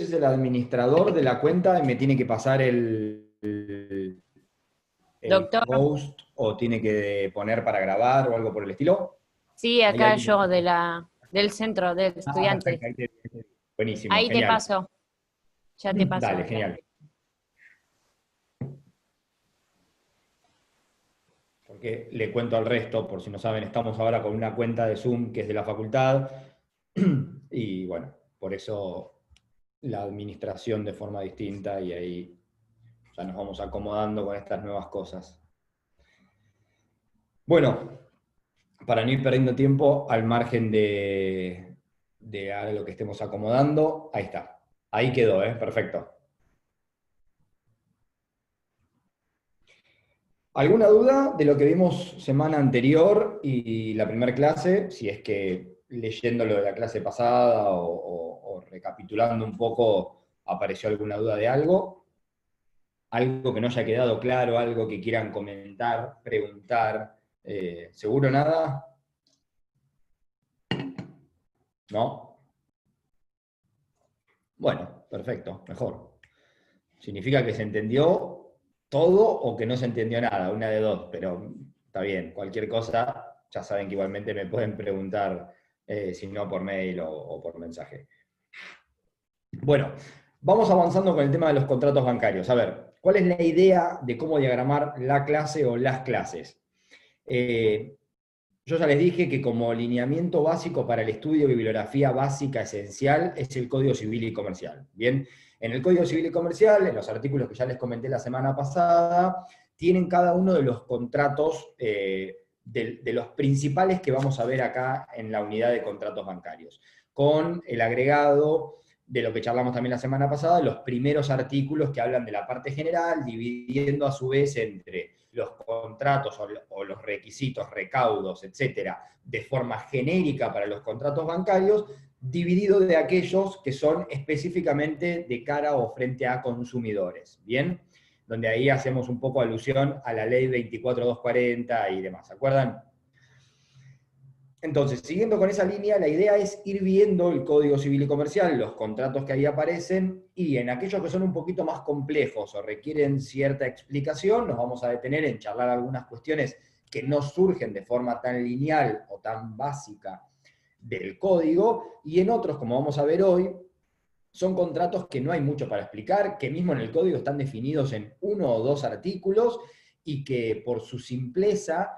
es el administrador de la cuenta y me tiene que pasar el Doctor, host o tiene que poner para grabar o algo por el estilo. sí, ¿Hay acá alguien? yo del centro de Ah, estudiantes. perfecto. Buenísimo, Ahí te genial. paso, ya te paso Dale, ahora. genial. Porque le cuento al resto, por si no saben, estamos ahora con una cuenta de Zoom que es de la facultad. Y bueno, por eso la administración de forma distinta y ahí ya nos vamos acomodando con estas nuevas cosas. Bueno, para no ir perdiendo tiempo, al margen de ahora lo que estemos acomodando, ahí está. Ahí quedó, ¿eh? Perfecto. ¿Alguna duda de lo que vimos semana anterior y la primera clase? Si es que leyendo lo de la clase pasada o recapitulando un poco apareció alguna duda de algo. Algo que no haya quedado claro, algo que quieran comentar, preguntar. ¿Seguro nada? ¿No? Bueno, perfecto, mejor. Significa que se entendió todo o que no se entendió nada, una de dos, pero está bien, cualquier cosa, ya saben que igualmente me pueden preguntar, si no por mail o por mensaje. Bueno, vamos avanzando con el tema de los contratos bancarios. A ver, ¿cuál es la idea de cómo diagramar la clase o las clases? Eh, Yo ya les dije que como lineamiento básico para el estudio de bibliografía básica esencial es el Código Civil y Comercial. Bien, en el Código Civil y Comercial, en los artículos que ya les comenté la semana pasada, tienen cada uno de los contratos, de los principales que vamos a ver acá en la unidad de contratos bancarios, con el agregado de lo que charlamos también la semana pasada, los primeros artículos que hablan de la parte general, dividiendo a su vez entre los contratos o los requisitos, recaudos, etcétera, de forma genérica para los contratos bancarios, dividido de aquellos que son específicamente de cara o frente a consumidores, ¿bien? Donde ahí hacemos un poco alusión a la ley 24240 y demás, ¿se acuerdan? Entonces, siguiendo con esa línea, la idea es ir viendo el Código Civil y Comercial, los contratos que ahí aparecen, y en aquellos que son un poquito más complejos o requieren cierta explicación, nos vamos a detener en charlar algunas cuestiones que no surgen de forma tan lineal o tan básica del código, y en otros, como vamos a ver hoy, son contratos que no hay mucho para explicar, que mismo en el código están definidos en uno o dos artículos y que por su simpleza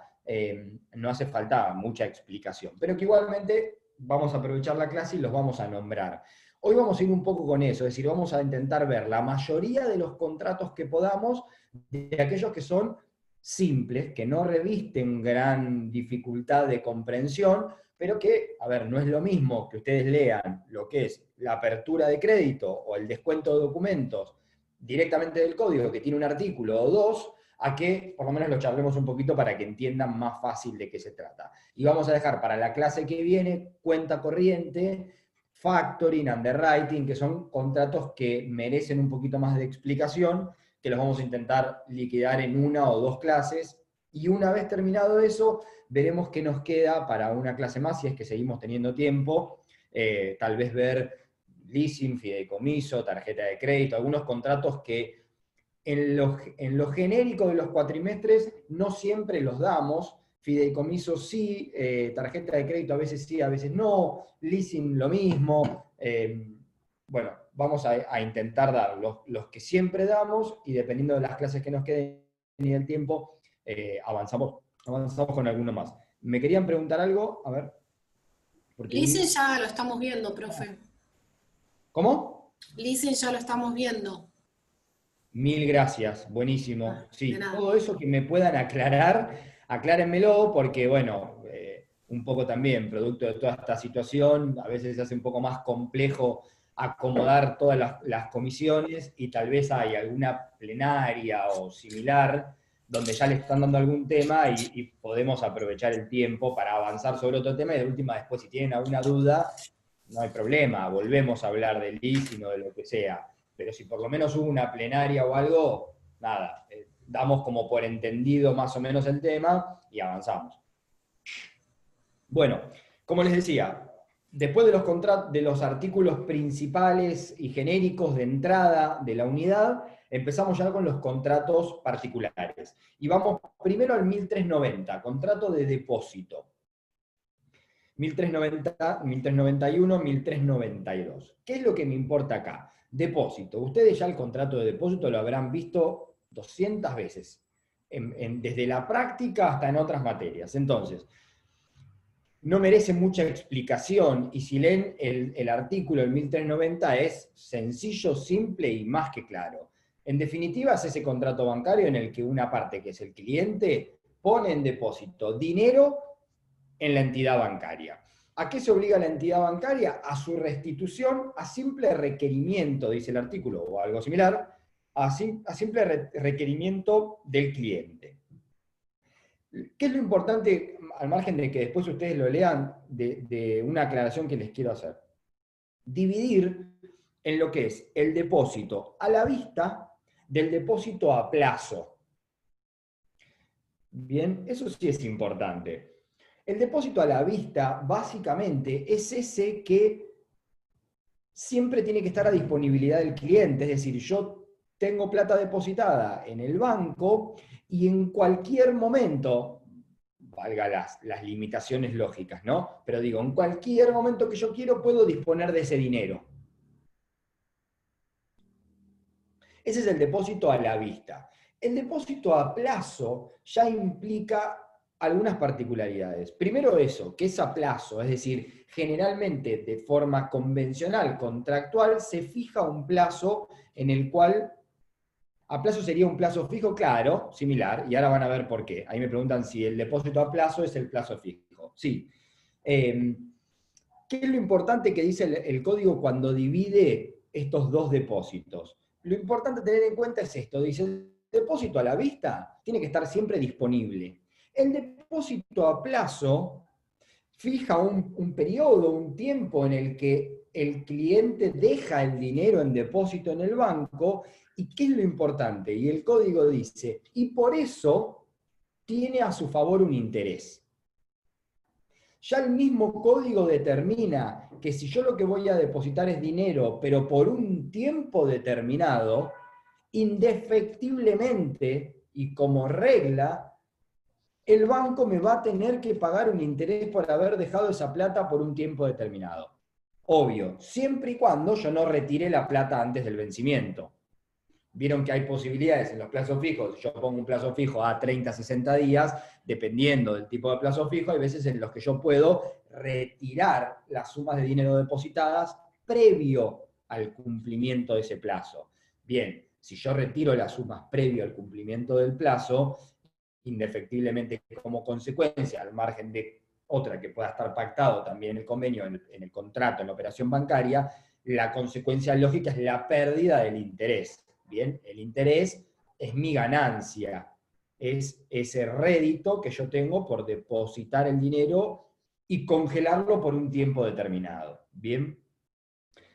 no hace falta mucha explicación, pero que igualmente vamos a aprovechar la clase y los vamos a nombrar. Hoy vamos a ir un poco con eso, es decir, vamos a intentar ver la mayoría de los contratos que podamos, de aquellos que son simples, que no revisten gran dificultad de comprensión, pero que, a ver, no es lo mismo que ustedes lean lo que es la apertura de crédito o el descuento de documentos directamente del código, que tiene un artículo o dos, a que por lo menos lo charlemos un poquito para que entiendan más fácil de qué se trata. Y vamos a dejar para la clase que viene cuenta corriente, factoring, underwriting, que son contratos que merecen un poquito más de explicación, que los vamos a intentar liquidar en una o dos clases, y una vez terminado eso, veremos qué nos queda para una clase más, si es que seguimos teniendo tiempo, tal vez ver leasing, fideicomiso, tarjeta de crédito, algunos contratos que en lo genérico de los cuatrimestres no siempre los damos, fideicomiso sí, tarjeta de crédito a veces sí, a veces no, leasing lo mismo. Bueno, vamos a intentar dar los que siempre damos y dependiendo de las clases que nos queden y del tiempo, avanzamos con alguno más. ¿Me querían preguntar algo? A ver, porque Listen vi... ya lo estamos viendo, profe. ¿Cómo? Listen ya lo estamos viendo. Mil gracias, Ah, buenísimo. de Sí, nada. todo eso que me puedan aclarar, aclárenmelo, porque bueno, un poco también, producto de toda esta situación, a veces se hace un poco más complejo acomodar todas las comisiones y tal vez hay alguna plenaria o similar donde ya le están dando algún tema y podemos aprovechar el tiempo para avanzar sobre otro tema y de última después si tienen alguna duda, no hay problema, volvemos a hablar del leasing o de lo que sea, pero si por lo menos hubo una plenaria o algo, nada, damos como por entendido más o menos el tema y avanzamos. Bueno, como les decía, Después de los artículos principales y genéricos de entrada de la unidad, empezamos ya con los contratos particulares. Y vamos primero al 1390, contrato de depósito. 1390, 1391, 1392. ¿Qué es lo que me importa acá? Depósito. Ustedes ya el contrato de depósito lo habrán visto 200 veces, desde la práctica hasta en otras materias. Entonces, no merece mucha explicación, y si leen el artículo del 1390 es sencillo, simple y más que claro. En definitiva, es ese contrato bancario en el que una parte, que es el cliente, pone en depósito dinero en la entidad bancaria. ¿A qué se obliga la entidad bancaria? A su restitución a simple requerimiento, dice el artículo, o algo similar, a simple requerimiento del cliente. ¿Qué es lo importante, al margen de que después ustedes lo lean, de una aclaración que les quiero hacer? Dividir en lo que es el depósito a la vista del depósito a plazo. Bien, eso sí es importante. El depósito a la vista, básicamente, es ese que siempre tiene que estar a disponibilidad del cliente, es decir, yo tengo plata depositada en el banco y en cualquier momento, valga las limitaciones lógicas, ¿no? Pero digo, en cualquier momento que yo quiero puedo disponer de ese dinero. Ese es el depósito a la vista. El depósito a plazo ya implica algunas particularidades. Primero eso, que es a plazo, es decir, generalmente de forma convencional, contractual, se fija un plazo en el cual, a plazo sería un plazo fijo, claro, similar, y ahora van a ver por qué. Ahí me preguntan si el depósito a plazo es el plazo fijo. Sí. ¿Qué es lo importante que dice el código cuando divide estos dos depósitos? Lo importante a tener en cuenta es esto, dice, el depósito a la vista tiene que estar siempre disponible. El depósito a plazo fija un periodo, un tiempo en el que el cliente deja el dinero en depósito en el banco, y ¿qué es lo importante? Y el código dice, y por eso tiene a su favor un interés. Ya el mismo código determina que si yo lo que voy a depositar es dinero, pero por un tiempo determinado, indefectiblemente y como regla, el banco me va a tener que pagar un interés por haber dejado esa plata por un tiempo determinado. Obvio, siempre y cuando yo no retire la plata antes del vencimiento. Vieron que hay posibilidades en los plazos fijos, yo pongo un plazo fijo a 30, 60 días, dependiendo del tipo de plazo fijo, hay veces en los que yo puedo retirar las sumas de dinero depositadas previo al cumplimiento de ese plazo. Bien, si yo retiro las sumas previo al cumplimiento del plazo, indefectiblemente como consecuencia, al margen de otra que pueda estar pactado también en el convenio, en el contrato, en la operación bancaria, la consecuencia lógica es la pérdida del interés. Bien, el interés es mi ganancia, es ese rédito que yo tengo por depositar el dinero y congelarlo por un tiempo determinado. Bien,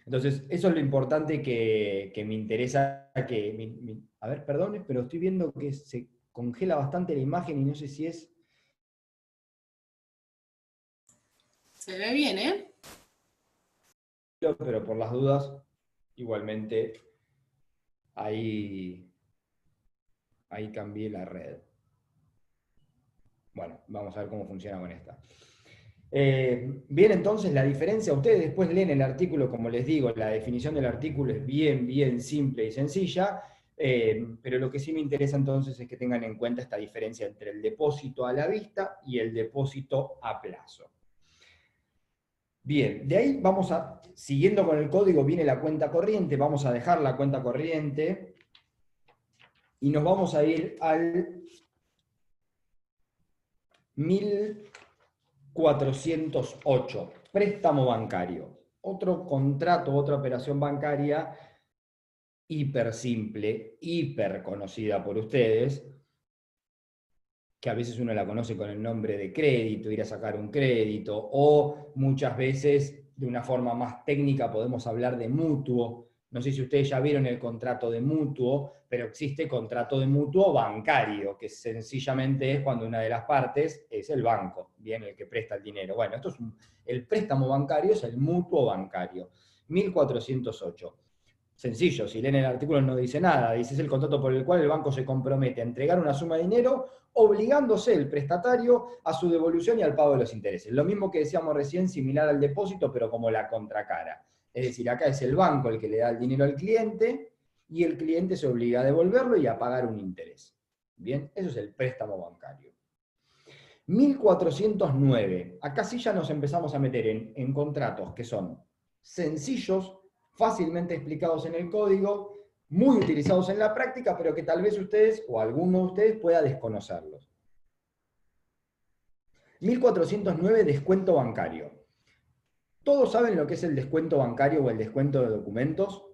entonces eso es lo importante que me interesa. A ver, perdón, pero estoy viendo que se congela bastante la imagen y no sé si es... Se ve bien, ¿eh? Pero por las dudas, igualmente, ahí cambié la red. Bueno, vamos a ver cómo funciona con esta. Bien, entonces la diferencia, ustedes después leen el artículo, como les digo, la definición del artículo es bien simple y sencilla, pero lo que sí me interesa entonces es que tengan en cuenta esta diferencia entre el depósito a la vista y el depósito a plazo. Bien, de ahí vamos a, siguiendo con el código, viene la cuenta corriente, vamos a dejar la cuenta corriente y nos vamos a ir al 1408, préstamo bancario. Otro contrato, otra operación bancaria hiper simple, hiper conocida por ustedes, que a veces uno la conoce con el nombre de crédito, ir a sacar un crédito, o muchas veces, de una forma más técnica, podemos hablar de mutuo, No sé si ustedes ya vieron el contrato de mutuo, pero existe contrato de mutuo bancario, que sencillamente es cuando una de las partes es el banco, bien, el que presta el dinero. Bueno, el préstamo bancario es el mutuo bancario, 1408. Sencillo, si leen el artículo no dice nada, dice es el contrato por el cual el banco se compromete a entregar una suma de dinero obligándose el prestatario a su devolución y al pago de los intereses. Lo mismo que decíamos recién, similar al depósito, pero como la contracara. Es decir, acá es el banco el que le da el dinero al cliente y el cliente se obliga a devolverlo y a pagar un interés. Bien, eso es el préstamo bancario. 1409. Acá sí ya nos empezamos a meter en contratos que son sencillos, fácilmente explicados en el código, muy utilizados en la práctica, pero que tal vez ustedes o alguno de ustedes pueda desconocerlos. 1409, descuento bancario. ¿Todos saben lo que es el descuento bancario o el descuento de documentos?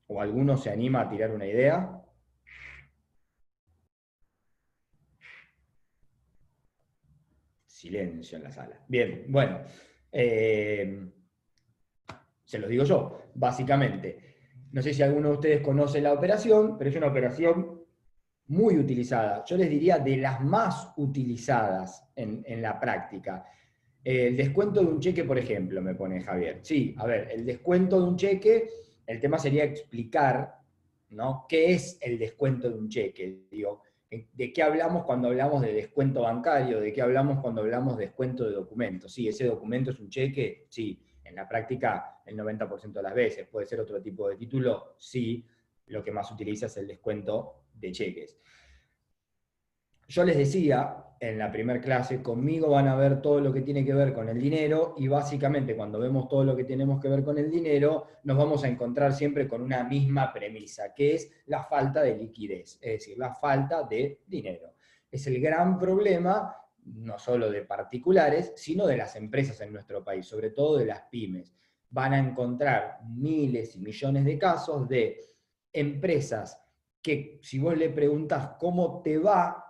¿O alguno se anima a tirar una idea? Silencio en la sala. Bien, bueno. Se los digo yo, básicamente. No sé si alguno de ustedes conoce la operación, pero es una operación muy utilizada. Yo les diría de las más utilizadas en la práctica. El descuento de un cheque, por ejemplo, me pone Javier. Sí, a ver, el descuento de un cheque, el tema sería explicar, ¿no? ¿Qué es el descuento de un cheque? Digo, ¿de qué hablamos cuando hablamos de descuento bancario? ¿De qué hablamos cuando hablamos de descuento de documentos? Sí, ese documento es un cheque, sí. En la práctica, el 90% de las veces. ¿Puede ser otro tipo de título? Sí. Lo que más utiliza es el descuento de cheques. Yo les decía en la primera clase, conmigo van a ver todo lo que tiene que ver con el dinero y básicamente cuando vemos todo lo que tenemos que ver con el dinero, nos vamos a encontrar siempre con una misma premisa, que es la falta de liquidez, es decir, la falta de dinero. Es el gran problema, no solo de particulares, sino de las empresas en nuestro país, sobre todo de las pymes. Van a encontrar miles y millones de casos de empresas que si vos le preguntás cómo te va,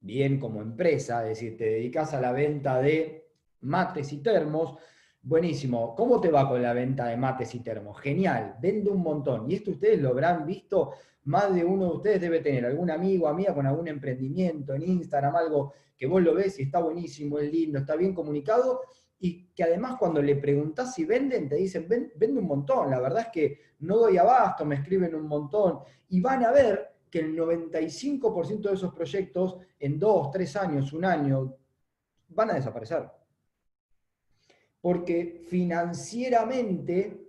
bien como empresa, es decir, te dedicas a la venta de mates y termos, buenísimo. ¿Cómo te va con la venta de mates y termos? Genial, vende un montón. Y esto ustedes lo habrán visto, más de uno de ustedes debe tener algún amigo, amiga con algún emprendimiento en Instagram, algo que vos lo ves y está buenísimo, es lindo, está bien comunicado, y que además cuando le preguntás si venden, te dicen, vende un montón, la verdad es que no doy abasto, me escriben un montón, y van a ver que el 95% de esos proyectos en 2, 3 años, un año, van a desaparecer. Porque financieramente,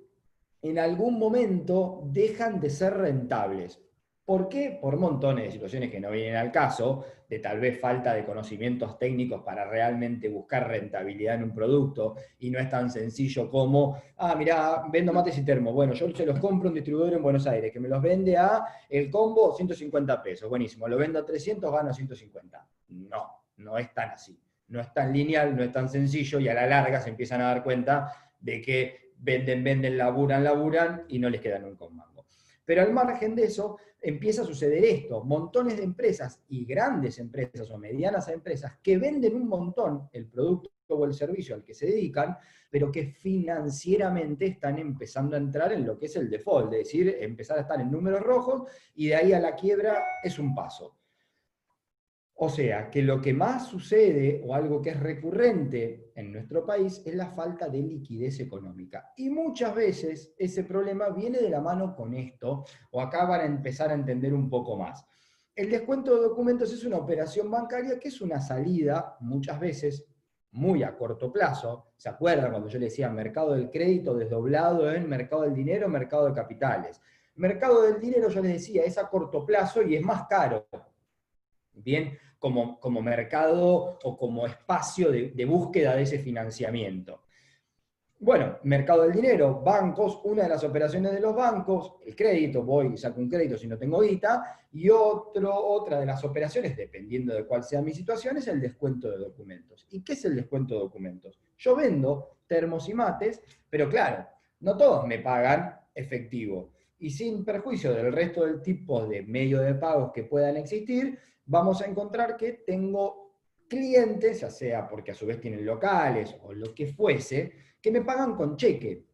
en algún momento, dejan de ser rentables. ¿Por qué? Por montones de situaciones que no vienen al caso, de tal vez falta de conocimientos técnicos para realmente buscar rentabilidad en un producto, y no es tan sencillo como, mirá, vendo mates y termos, bueno, yo se los compro a un distribuidor en Buenos Aires, que me los vende a el combo 150 pesos, buenísimo, lo vendo a 300, gano 150. No, no es tan así. No es tan lineal, no es tan sencillo, y a la larga se empiezan a dar cuenta de que venden, laburan, y no les quedan un mango. Pero al margen de eso, empieza a suceder esto. Montones de empresas y grandes empresas o medianas empresas que venden un montón el producto o el servicio al que se dedican, pero que financieramente están empezando a entrar en lo que es el default, es decir, empezar a estar en números rojos, y de ahí a la quiebra es un paso. O sea, que lo que más sucede, o algo que es recurrente en nuestro país, es la falta de liquidez económica. Y muchas veces ese problema viene de la mano con esto, o acá van a empezar a entender un poco más. El descuento de documentos es una operación bancaria que es una salida, muchas veces, muy a corto plazo. ¿Se acuerdan cuando yo les decía mercado del crédito desdoblado en mercado del dinero, mercado de capitales? Mercado del dinero, yo les decía, es a corto plazo y es más caro. Bien, como mercado o como espacio de búsqueda de ese financiamiento. Bueno, mercado del dinero, bancos, una de las operaciones de los bancos, el crédito, voy y saco un crédito si no tengo guita, y otra de las operaciones, dependiendo de cuál sea mi situación, es el descuento de documentos. ¿Y qué es el descuento de documentos? Yo vendo termos y mates, pero claro, no todos me pagan efectivo. Y sin perjuicio del resto del tipo de medios de pagos que puedan existir, vamos a encontrar que tengo clientes, ya sea porque a su vez tienen locales o lo que fuese, que me pagan con cheque.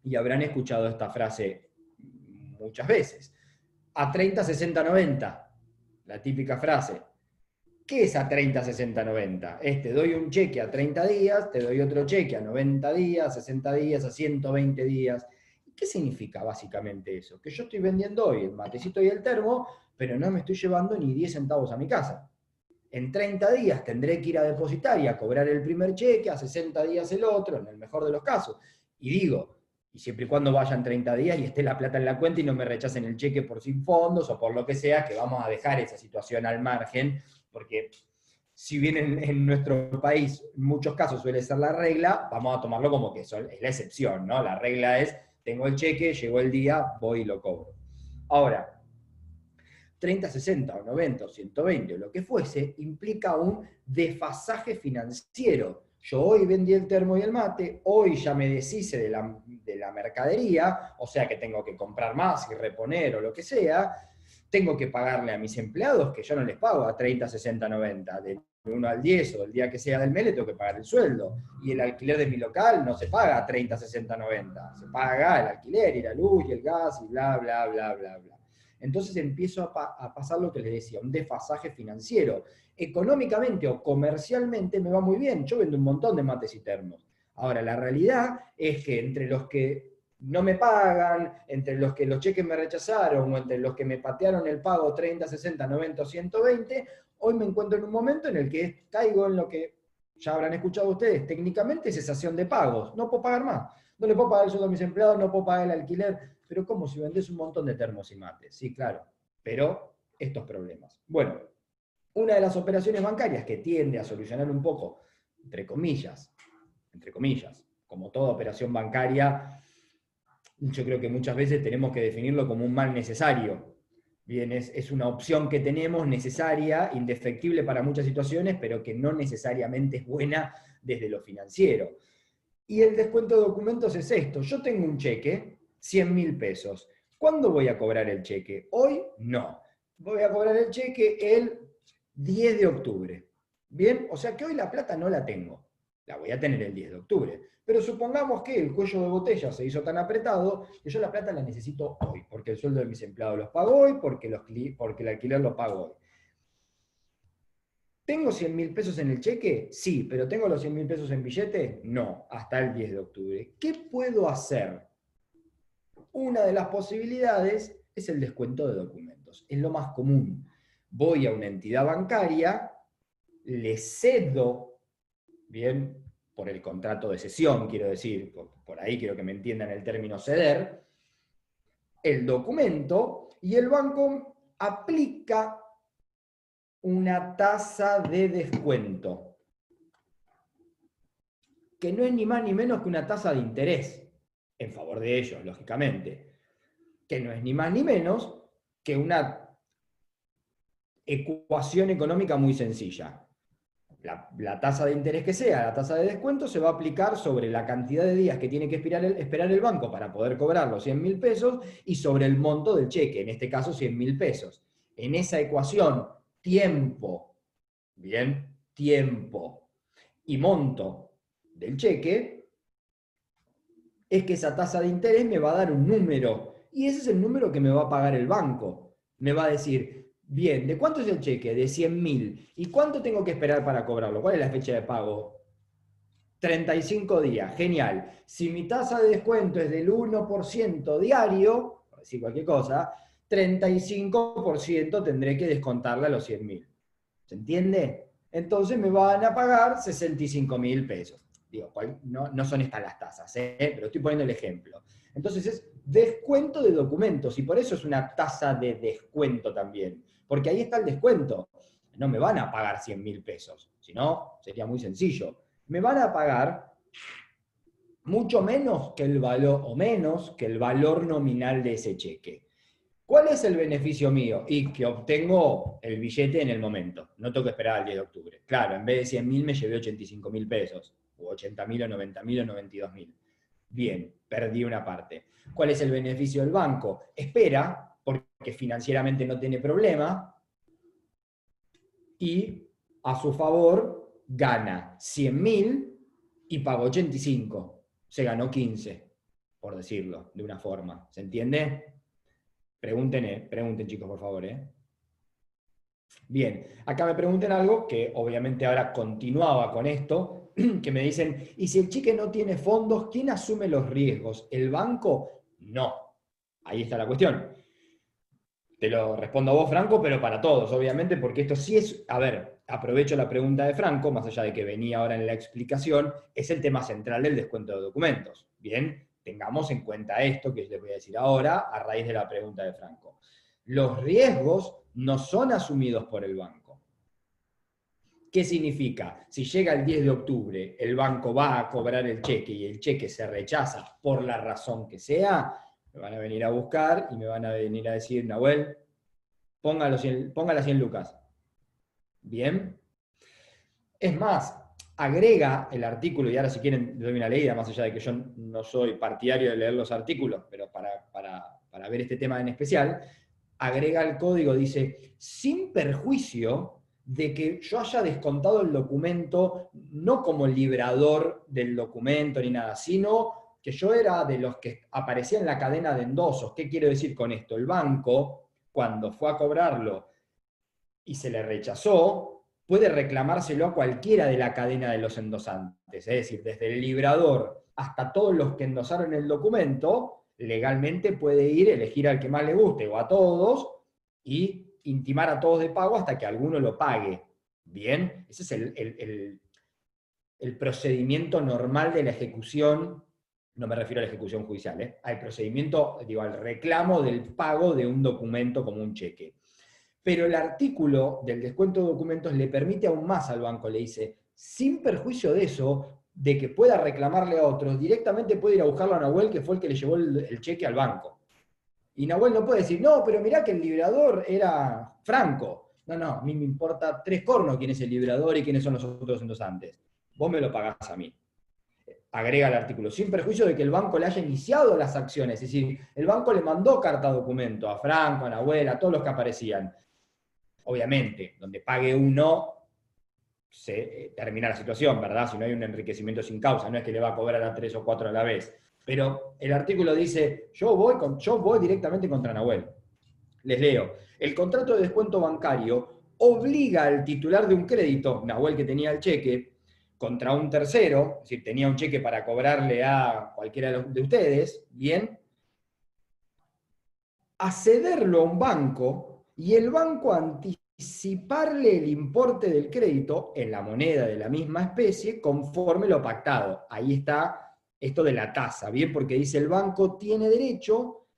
Y habrán escuchado esta frase muchas veces. A 30, 60, 90, la típica frase. ¿Qué es a 30, 60, 90? Te doy un cheque a 30 días, te doy otro cheque a 90 días, 60 días, a 120 días. ¿Qué significa básicamente eso? Que yo estoy vendiendo hoy el matecito y el termo, pero no me estoy llevando ni 10 centavos a mi casa. En 30 días tendré que ir a depositar y a cobrar el primer cheque, a 60 días el otro, en el mejor de los casos. Y digo, y siempre y cuando vayan 30 días y esté la plata en la cuenta y no me rechacen el cheque por sin fondos o por lo que sea, que vamos a dejar esa situación al margen, porque si bien en nuestro país en muchos casos suele ser la regla, vamos a tomarlo como que es la excepción, ¿no? La regla es, tengo el cheque, llegó el día, voy y lo cobro. Ahora, 30, 60 o 90 o 120 o lo que fuese, implica un desfasaje financiero. Yo hoy vendí el termo y el mate, hoy ya me deshice de la mercadería, o sea que tengo que comprar más y reponer o lo que sea, tengo que pagarle a mis empleados, que yo no les pago a 30, 60, 90, del 1 al 10 o el día que sea del mes le tengo que pagar el sueldo. Y el alquiler de mi local no se paga a 30, 60, 90, se paga el alquiler y la luz y el gas y bla, bla, bla, bla, bla. Entonces empiezo a pasar lo que les decía, un desfasaje financiero. Económicamente o comercialmente me va muy bien, yo vendo un montón de mates y termos. Ahora, la realidad es que entre los que no me pagan, entre los que los cheques me rechazaron, o entre los que me patearon el pago 30, 60, 90 o 120, hoy me encuentro en un momento en el que caigo en lo que ya habrán escuchado ustedes, técnicamente cesación de pagos. No puedo pagar más. No le puedo pagar el sueldo a mis empleados, no puedo pagar el alquiler. Pero ¿cómo? Si vendés un montón de termos y mates. Sí, claro. Pero estos problemas. Bueno, una de las operaciones bancarias que tiende a solucionar un poco, entre comillas, como toda operación bancaria, yo creo que muchas veces tenemos que definirlo como un mal necesario. Bien, es una opción que tenemos necesaria, indefectible para muchas situaciones, pero que no necesariamente es buena desde lo financiero. Y el descuento de documentos es esto. Yo tengo un cheque, 100.000 pesos. ¿Cuándo voy a cobrar el cheque? Hoy no. Voy a cobrar el cheque el 10 de octubre. Bien, o sea que hoy la plata no la tengo. La voy a tener el 10 de octubre. Pero supongamos que el cuello de botella se hizo tan apretado que yo la plata la necesito hoy, porque el sueldo de mis empleados los pago hoy, porque el alquiler lo pago hoy. ¿Tengo 100.000 pesos en el cheque? Sí, pero ¿tengo los 100.000 pesos en billete? No, hasta el 10 de octubre. ¿Qué puedo hacer? Una de las posibilidades es el descuento de documentos. Es lo más común. Voy a una entidad bancaria, le cedo, bien, por el contrato de cesión, quiero decir, por ahí quiero que me entiendan el término ceder, el documento y el banco aplica una tasa de descuento, que no es ni más ni menos que una tasa de interés, en favor de ellos, lógicamente, que no es ni más ni menos que una ecuación económica muy sencilla. La tasa de interés que sea, la tasa de descuento, se va a aplicar sobre la cantidad de días que tiene que esperar el banco para poder cobrar los 100.000 pesos y sobre el monto del cheque, en este caso 100.000 pesos. En esa ecuación, tiempo, bien, tiempo y monto del cheque, es que esa tasa de interés me va a dar un número, y ese es el número que me va a pagar el banco. Me va a decir, bien, ¿de cuánto es el cheque? De 100.000. ¿Y cuánto tengo que esperar para cobrarlo? ¿Cuál es la fecha de pago? 35 días, genial. Si mi tasa de descuento es del 1% diario, por decir cualquier cosa, 35% tendré que descontarle a los 100.000. ¿Se entiende? Entonces me van a pagar 65.000 pesos. Digo, no son estas las tasas, pero estoy poniendo el ejemplo. Entonces es descuento de documentos, y por eso es una tasa de descuento también, porque ahí está el descuento. No me van a pagar 100.000 pesos, si no, sería muy sencillo. Me van a pagar mucho menos que el valor, o menos que el valor nominal de ese cheque. ¿Cuál es el beneficio mío? Y que obtengo el billete en el momento. No tengo que esperar al 10 de octubre. Claro, en vez de 100.000 me llevé 85.000 pesos. O 80.000 o 90.000 o 92.000. Bien, perdí una parte. ¿Cuál es el beneficio del banco? Espera, porque financieramente no tiene problema, y a su favor gana 100.000 y pagó 85. Se ganó 15, por decirlo de una forma. ¿Se entiende? Pregunten chicos, por favor. Bien, acá me preguntan algo que obviamente ahora continuaba con esto, que me dicen, ¿y si el cheque no tiene fondos, quién asume los riesgos? ¿El banco? No. Ahí está la cuestión. Te lo respondo a vos, Franco, pero para todos, obviamente, porque esto sí es, a ver, aprovecho la pregunta de Franco, más allá de que venía ahora en la explicación, es el tema central del descuento de documentos. Bien, tengamos en cuenta esto que les voy a decir ahora a raíz de la pregunta de Franco. Los riesgos no son asumidos por el banco. ¿Qué significa? Si llega el 10 de octubre, el banco va a cobrar el cheque y el cheque se rechaza por la razón que sea, me van a venir a buscar y me van a venir a decir, Nahuel, póngala 100 lucas. Bien. Es más, agrega el artículo, y ahora si quieren doy una leída, más allá de que yo no soy partidario de leer los artículos, pero para ver este tema en especial, agrega el código, dice, sin perjuicio de que yo haya descontado el documento, no como librador del documento ni nada, sino que yo era de los que aparecía en la cadena de endosos. ¿Qué quiero decir con esto? El banco, cuando fue a cobrarlo y se le rechazó, puede reclamárselo a cualquiera de la cadena de los endosantes. Es decir, desde el librador hasta todos los que endosaron el documento, legalmente puede ir, elegir al que más le guste o a todos y intimar a todos de pago hasta que alguno lo pague. Bien, ese es el procedimiento normal de la ejecución, no me refiero a la ejecución judicial, al procedimiento, digo, al reclamo del pago de un documento como un cheque. Pero el artículo del descuento de documentos le permite aún más al banco, le dice, sin perjuicio de eso, de que pueda reclamarle a otros, directamente puede ir a buscarlo a Nahuel, que fue el que le llevó el cheque al banco. Y Nahuel no puede decir, no, pero mirá que el librador era Franco. No, a mí me importa 3 cornos quién es el librador y quiénes son los otros endosantes. Vos me lo pagás a mí. Agrega el artículo, sin perjuicio de que el banco le haya iniciado las acciones, es decir, el banco le mandó carta documento a Franco, a Nahuel, a todos los que aparecían. Obviamente, donde pague uno, se termina la situación, ¿verdad? Si no hay un enriquecimiento sin causa, no es que le va a cobrar a 3 o 4 a la vez. Pero el artículo dice, yo voy directamente contra Nahuel. Les leo. El contrato de descuento bancario obliga al titular de un crédito, Nahuel que tenía el cheque, contra un tercero, es decir, tenía un cheque para cobrarle a cualquiera de ustedes, bien, a cederlo a un banco y el banco anticiparle el importe del crédito en la moneda de la misma especie conforme lo pactado. Ahí está esto de la tasa, ¿bien? Porque dice el banco tiene derecho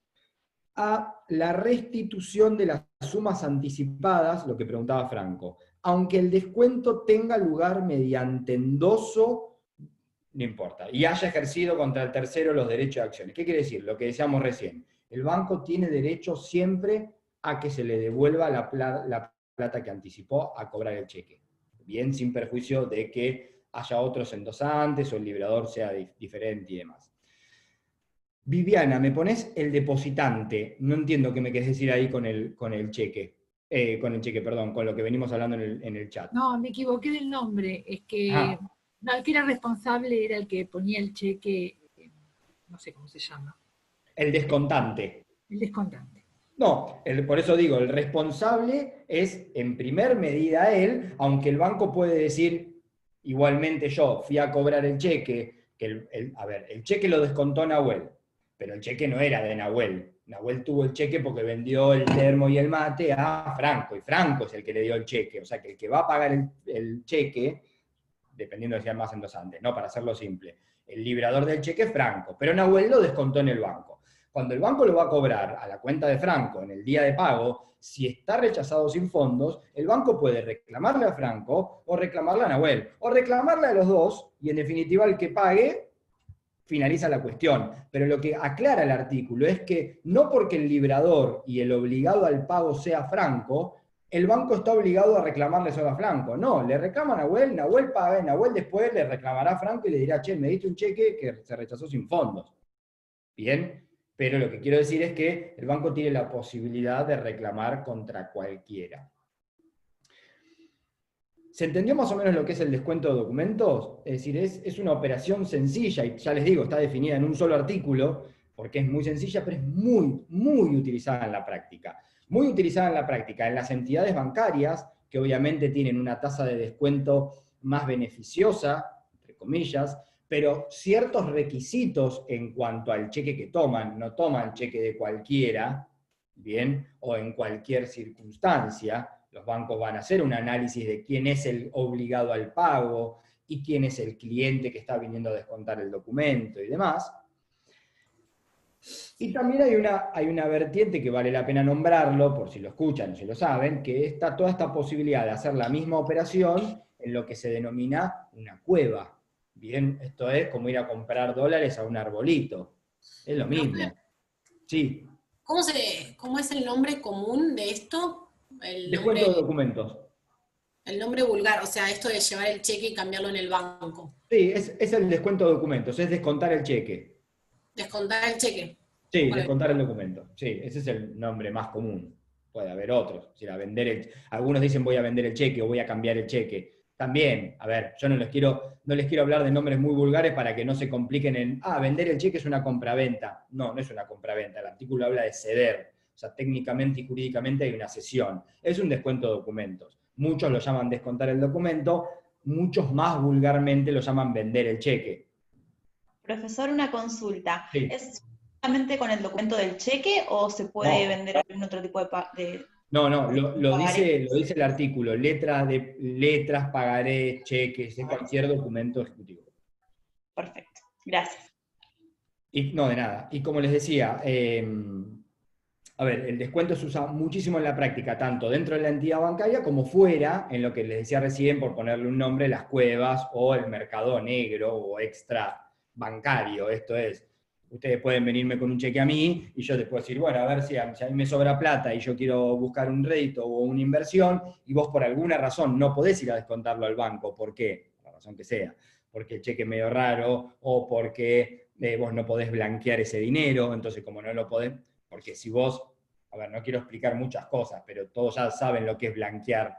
a la restitución de las sumas anticipadas, lo que preguntaba Franco, aunque el descuento tenga lugar mediante endoso, no importa, y haya ejercido contra el tercero los derechos de acciones. ¿Qué quiere decir? Lo que decíamos recién. El banco tiene derecho siempre a que se le devuelva la plata que anticipó a cobrar el cheque. Bien, sin perjuicio de que haya otros endosantes o el librador sea diferente y demás. Viviana, ¿me pones el depositante? No entiendo qué me querés decir ahí con el cheque. Perdón, con lo que venimos hablando en el chat. No, me equivoqué del nombre. Es que, no, el que era responsable era el que ponía el cheque, no sé cómo se llama. El descontante. El descontante. No, por eso digo, el responsable es en primer medida él, aunque el banco puede decir, igualmente yo fui a cobrar el cheque, el cheque lo descontó Nahuel, pero el cheque no era de Nahuel. Nahuel tuvo el cheque porque vendió el termo y el mate a Franco, y Franco es el que le dio el cheque. O sea que el que va a pagar el cheque, dependiendo de si hay más endosantes, ¿no? Para hacerlo simple, el librador del cheque es Franco, pero Nahuel lo descontó en el banco. Cuando el banco lo va a cobrar a la cuenta de Franco en el día de pago, si está rechazado sin fondos, el banco puede reclamarle a Franco o reclamarle a Nahuel, o reclamarle a los dos, y en definitiva el que pague finaliza la cuestión. Pero lo que aclara el artículo es que no porque el librador y el obligado al pago sea Franco, el banco está obligado a reclamarle solo a Franco. No, le reclama a Nahuel, Nahuel paga, y Nahuel después le reclamará a Franco y le dirá, che, me diste un cheque que se rechazó sin fondos. Bien, pero lo que quiero decir es que el banco tiene la posibilidad de reclamar contra cualquiera. ¿Se entendió más o menos lo que es el descuento de documentos? Es decir, es una operación sencilla y ya les digo, está definida en un solo artículo, porque es muy sencilla, pero es muy, muy utilizada en la práctica. Muy utilizada en la práctica en las entidades bancarias, que obviamente tienen una tasa de descuento más beneficiosa, entre comillas, pero ciertos requisitos en cuanto al cheque que toman, no toman cheque de cualquiera, ¿bien? O en cualquier circunstancia, los bancos van a hacer un análisis de quién es el obligado al pago y quién es el cliente que está viniendo a descontar el documento y demás. Y también hay una vertiente que vale la pena nombrarlo, por si lo escuchan o si lo saben, que está toda esta posibilidad de hacer la misma operación en lo que se denomina una cueva. Bien, esto es como ir a comprar dólares a un arbolito. Es lo mismo. Sí. ¿Cómo es el nombre común de esto? Descuento de documentos. El nombre vulgar, o sea, esto de llevar el cheque y cambiarlo en el banco. Sí, es el descuento de documentos, es descontar el cheque. Descontar el cheque. Sí, Bueno, descontar el documento. Sí, ese es el nombre más común. Puede haber otros. O sea, algunos dicen voy a vender el cheque o voy a cambiar el cheque. También, a ver, yo no les quiero hablar de nombres muy vulgares para que no se compliquen en, vender el cheque es una compraventa. No, no es una compraventa. El artículo habla de ceder. O sea, técnicamente y jurídicamente hay una cesión. Es un descuento de documentos. Muchos lo llaman descontar el documento, muchos más vulgarmente lo llaman vender el cheque. Profesor, una consulta. Sí. ¿Es solamente con el documento del cheque o se puede vender algún otro tipo de No, lo dice el artículo, letras, pagaré, cheques, de cualquier documento ejecutivo. Perfecto, gracias. Y, no, de nada. Y como les decía, a ver, el descuento se usa muchísimo en la práctica, tanto dentro de la entidad bancaria como fuera, en lo que les decía recién, por ponerle un nombre, las cuevas o el mercado negro o extra bancario. Esto es, ustedes pueden venirme con un cheque a mí y yo les puedo decir, bueno, a ver si a mí me sobra plata y yo quiero buscar un rédito o una inversión, y vos por alguna razón no podés ir a descontarlo al banco. ¿Por qué? Por la razón que sea. Porque el cheque es medio raro o porque vos no podés blanquear ese dinero, entonces como no lo podés, porque si vos, a ver, no quiero explicar muchas cosas, pero todos ya saben lo que es blanquear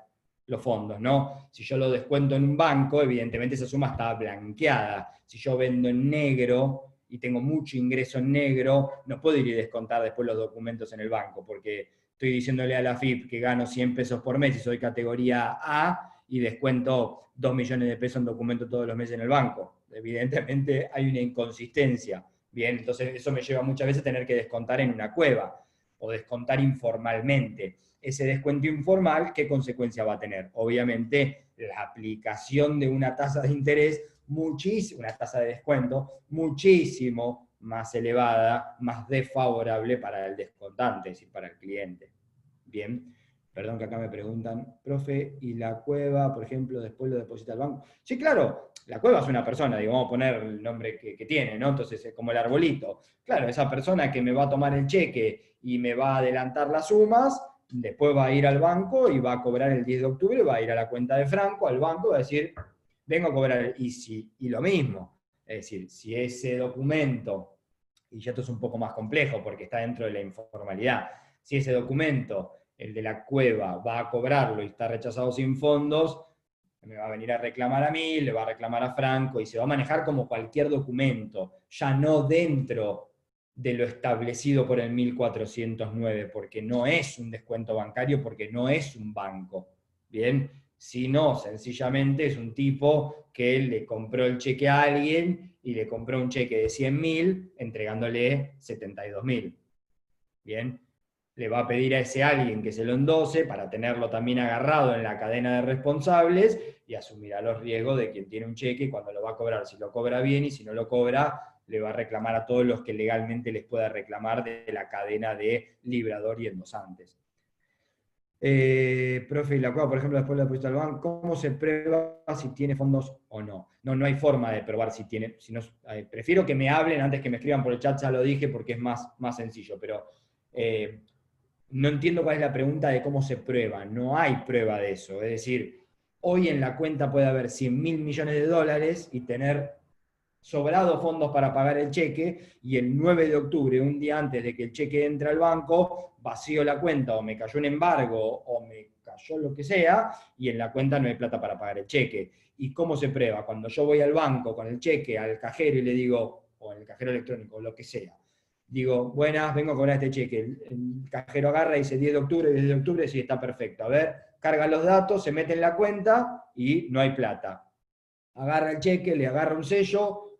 los fondos, ¿no? Si yo lo descuento en un banco, evidentemente esa suma está blanqueada. Si yo vendo en negro y tengo mucho ingreso en negro, no puedo ir y descontar después los documentos en el banco, porque estoy diciéndole a la AFIP que gano 100 pesos por mes y soy categoría A y descuento 2 millones de pesos en documentos todos los meses en el banco. Evidentemente hay una inconsistencia. Bien, entonces eso me lleva muchas veces a tener que descontar en una cueva o descontar informalmente. Ese descuento informal, ¿qué consecuencia va a tener? Obviamente, la aplicación de una tasa de interés, una tasa de descuento muchísimo más elevada, más desfavorable para el descontante, es decir, para el cliente. Bien, perdón que acá me preguntan, profe, ¿y la cueva, por ejemplo, después lo deposita al banco? Sí, claro, la cueva es una persona, digo, vamos a poner el nombre que tiene, ¿no? Entonces es como el arbolito. Claro, esa persona que me va a tomar el cheque y me va a adelantar las sumas, después va a ir al banco y va a cobrar el 10 de octubre, va a ir a la cuenta de Franco, al banco, y va a decir, vengo a cobrar, y lo mismo. Es decir, si ese documento, y ya esto es un poco más complejo porque está dentro de la informalidad, si ese documento, el de la cueva, va a cobrarlo y está rechazado sin fondos, me va a venir a reclamar a mí, le va a reclamar a Franco, y se va a manejar como cualquier documento, ya no dentro de lo establecido por el 1409, porque no es un descuento bancario, porque no es un banco, ¿bien? Sino sencillamente es un tipo que le compró el cheque a alguien y le compró un cheque de 100.000 entregándole 72.000, ¿bien? Le va a pedir a ese alguien que se lo endose para tenerlo también agarrado en la cadena de responsables y asumirá los riesgos de quien tiene un cheque cuando lo va a cobrar, si lo cobra bien, y si no lo cobra, le va a reclamar a todos los que legalmente les pueda reclamar de la cadena de librador y endosantes. Profe, y la cueva, por ejemplo, después de la deposita al banco, ¿cómo se prueba si tiene fondos o no? No hay forma de probar si tiene, prefiero que me hablen antes que me escriban por el chat, ya lo dije, porque es más sencillo, pero no entiendo cuál es la pregunta de cómo se prueba. No hay prueba de eso. Es decir, hoy en la cuenta puede haber 100.000 millones de dólares y tener sobrados fondos para pagar el cheque, y el 9 de octubre, un día antes de que el cheque entre al banco, vacío la cuenta, o me cayó un embargo, o me cayó lo que sea, y en la cuenta no hay plata para pagar el cheque. ¿Y cómo se prueba? Cuando yo voy al banco con el cheque, al cajero, y le digo, o en el cajero electrónico, o lo que sea, Digo, buenas, vengo a cobrar este cheque. El cajero agarra y dice 10 de octubre, 10 de octubre, sí, está perfecto. A ver, carga los datos, se mete en la cuenta y no hay plata. Agarra el cheque, le agarra un sello,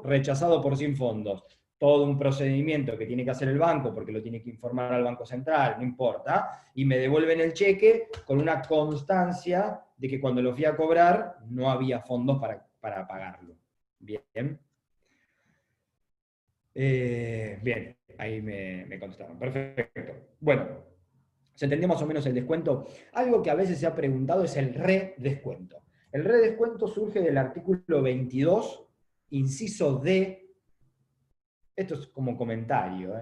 rechazado por sin fondos. Todo un procedimiento que tiene que hacer el banco, porque lo tiene que informar al Banco Central, no importa, y me devuelven el cheque con una constancia de que cuando lo fui a cobrar no había fondos para pagarlo. Bien. Bien, ahí me contestaron. Perfecto. Bueno, ¿se entendió más o menos el descuento? Algo que a veces se ha preguntado es el redescuento. El redescuento surge del artículo 22, inciso D. Esto es como comentario.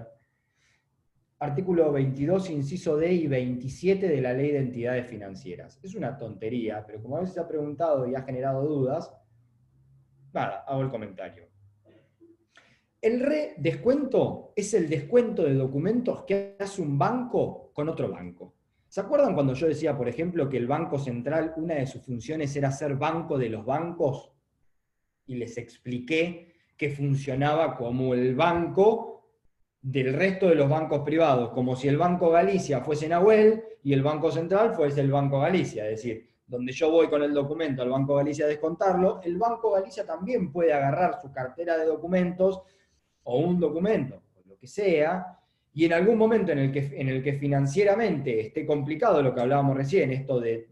Artículo 22, inciso D y 27 de la Ley de Entidades Financieras. Es una tontería, pero como a veces se ha preguntado y ha generado dudas, nada, hago el comentario. El redescuento es el descuento de documentos que hace un banco con otro banco. ¿Se acuerdan cuando yo decía, por ejemplo, que el Banco Central, una de sus funciones era ser banco de los bancos? Y les expliqué que funcionaba como el banco del resto de los bancos privados, como si el Banco Galicia fuese Nahuel y el Banco Central fuese el Banco Galicia, es decir, donde yo voy con el documento al Banco Galicia a descontarlo, el Banco Galicia también puede agarrar su cartera de documentos o un documento, o lo que sea, y en algún momento en el que financieramente esté complicado, lo que hablábamos recién, esto de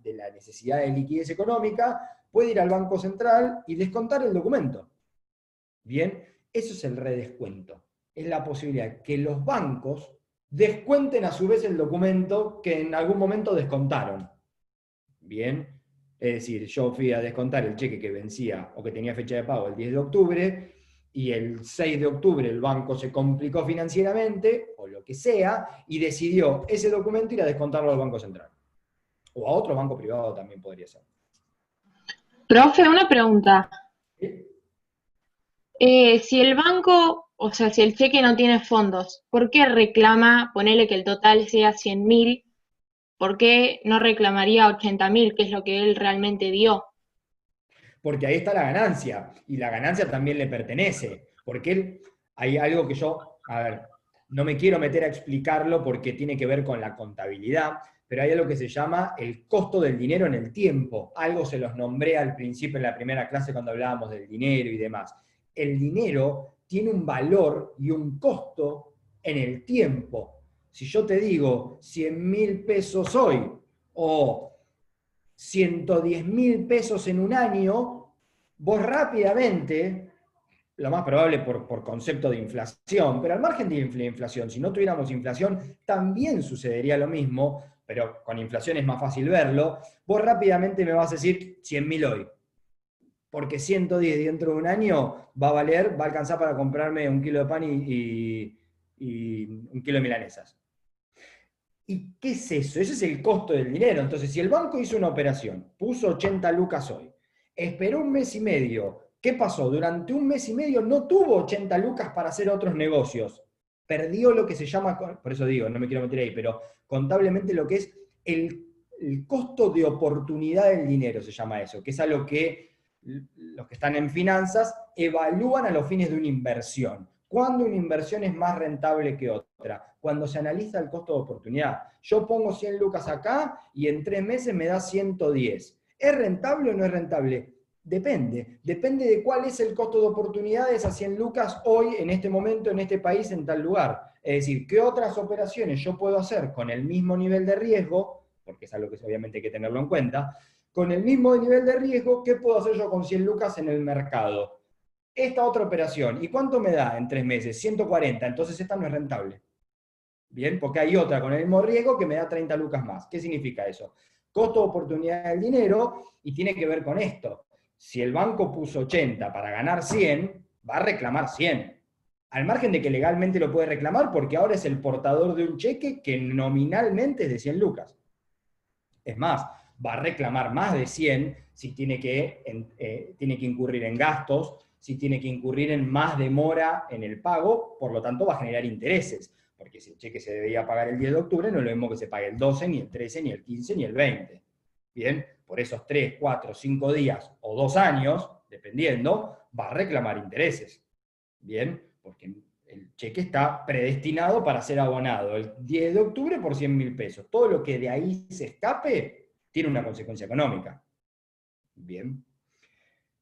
la necesidad de liquidez económica, puede ir al Banco Central y descontar el documento. Bien, eso es el redescuento. Es la posibilidad que los bancos descuenten a su vez el documento que en algún momento descontaron. Bien, es decir, yo fui a descontar el cheque que vencía o que tenía fecha de pago el 10 de octubre, y el 6 de octubre el banco se complicó financieramente, o lo que sea, y decidió ese documento ir a descontarlo al Banco Central. O a otro banco privado también podría ser. Profe, una pregunta. ¿Sí? Si el banco, o sea, si el cheque no tiene fondos, ¿por qué reclama, ponele que el total sea 100.000? ¿Por qué no reclamaría 80.000, que es lo que él realmente dio? Porque ahí está la ganancia, y la ganancia también le pertenece, porque hay algo que yo, a ver, no me quiero meter a explicarlo porque tiene que ver con la contabilidad, pero hay algo que se llama el costo del dinero en el tiempo. Algo se los nombré al principio en la primera clase cuando hablábamos del dinero y demás. El dinero tiene un valor y un costo en el tiempo. Si yo te digo 100.000 pesos hoy, o 110.000 pesos en un año, vos rápidamente, lo más probable por concepto de inflación, pero al margen de la inflación, si no tuviéramos inflación, también sucedería lo mismo, pero con inflación es más fácil verlo, vos rápidamente me vas a decir 100.000 hoy, porque 110 dentro de un año va a valer, va a alcanzar para comprarme un kilo de pan y un kilo de milanesas. ¿Y qué es eso? Ese es el costo del dinero. Entonces, si el banco hizo una operación, puso 80 lucas hoy, esperó un mes y medio, ¿qué pasó? Durante un mes y medio no tuvo 80 lucas para hacer otros negocios. Perdió lo que se llama, por eso digo, no me quiero meter ahí, pero contablemente lo que es el costo de oportunidad del dinero, se llama eso, que es a lo que los que están en finanzas evalúan a los fines de una inversión. ¿Cuándo una inversión es más rentable que otra? Cuando se analiza el costo de oportunidad. Yo pongo 100 lucas acá y en 3 meses me da 110. ¿Es rentable o no es rentable? Depende. Depende de cuál es el costo de oportunidad de esas 100 lucas hoy, en este momento, en este país, en tal lugar. Es decir, ¿qué otras operaciones yo puedo hacer con el mismo nivel de riesgo? Porque es algo que obviamente hay que tenerlo en cuenta. Con el mismo nivel de riesgo, ¿qué puedo hacer yo con 100 lucas en el mercado? Esta otra operación, ¿y cuánto me da en 3 meses? 140, entonces esta no es rentable. Bien, porque hay otra con el mismo riesgo que me da 30 lucas más. ¿Qué significa eso? Costo de oportunidad del dinero, y tiene que ver con esto. Si el banco puso 80 para ganar 100, va a reclamar 100. Al margen de que legalmente lo puede reclamar, porque ahora es el portador de un cheque que nominalmente es de 100 lucas. Es más, va a reclamar más de 100 si tiene que incurrir en gastos, si tiene que incurrir en más demora en el pago, por lo tanto va a generar intereses, porque si el cheque se debía pagar el 10 de octubre, no es lo mismo que se pague el 12, ni el 13, ni el 15, ni el 20. Bien, por esos 3, 4, 5 días o 2 años, dependiendo, va a reclamar intereses. Bien, porque el cheque está predestinado para ser abonado el 10 de octubre por 100.000 pesos. Todo lo que de ahí se escape tiene una consecuencia económica. Bien.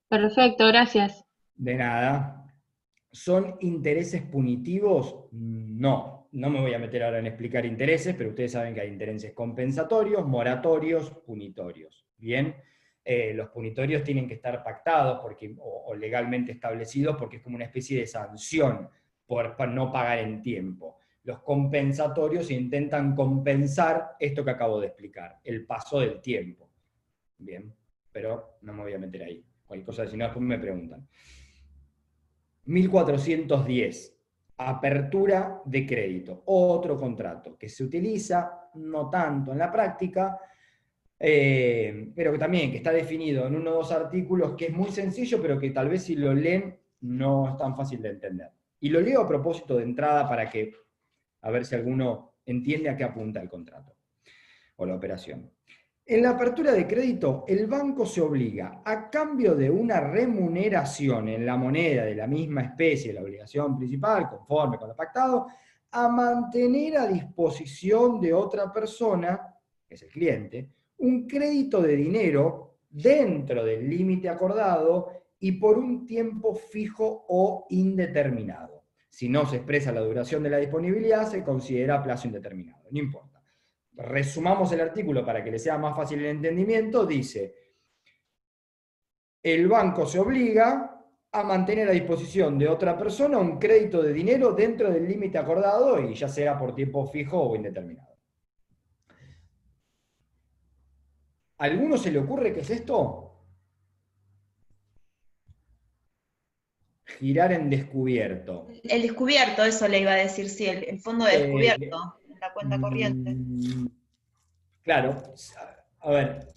Perfecto, gracias. De nada. ¿Son intereses punitivos? No. No me voy a meter ahora en explicar intereses, pero ustedes saben que hay intereses compensatorios, moratorios, punitorios. Bien. Los punitorios tienen que estar pactados o legalmente establecidos porque es como una especie de sanción por no pagar en tiempo. Los compensatorios intentan compensar esto que acabo de explicar, el paso del tiempo. Bien, pero no me voy a meter ahí. Cualquier cosa, si no, después me preguntan. 1410, apertura de crédito, otro contrato que se utiliza, no tanto en la práctica, pero que también que está definido en uno o dos artículos, que es muy sencillo, pero que tal vez si lo leen no es tan fácil de entender. Y lo leo a propósito de entrada para que, a ver si alguno entiende a qué apunta el contrato o la operación. En la apertura de crédito, el banco se obliga, a cambio de una remuneración en la moneda de la misma especie de la obligación principal, conforme con lo pactado, a mantener a disposición de otra persona, que es el cliente, un crédito de dinero dentro del límite acordado y por un tiempo fijo o indeterminado. Si no se expresa la duración de la disponibilidad, se considera plazo indeterminado, no importa. Resumamos el artículo para que le sea más fácil el entendimiento, dice, el banco se obliga a mantener a disposición de otra persona un crédito de dinero dentro del límite acordado y ya sea por tiempo fijo o indeterminado. ¿A alguno se le ocurre qué es esto? Girar en descubierto. El descubierto, eso le iba a decir, sí, el fondo de descubierto, la cuenta corriente. Claro, a ver,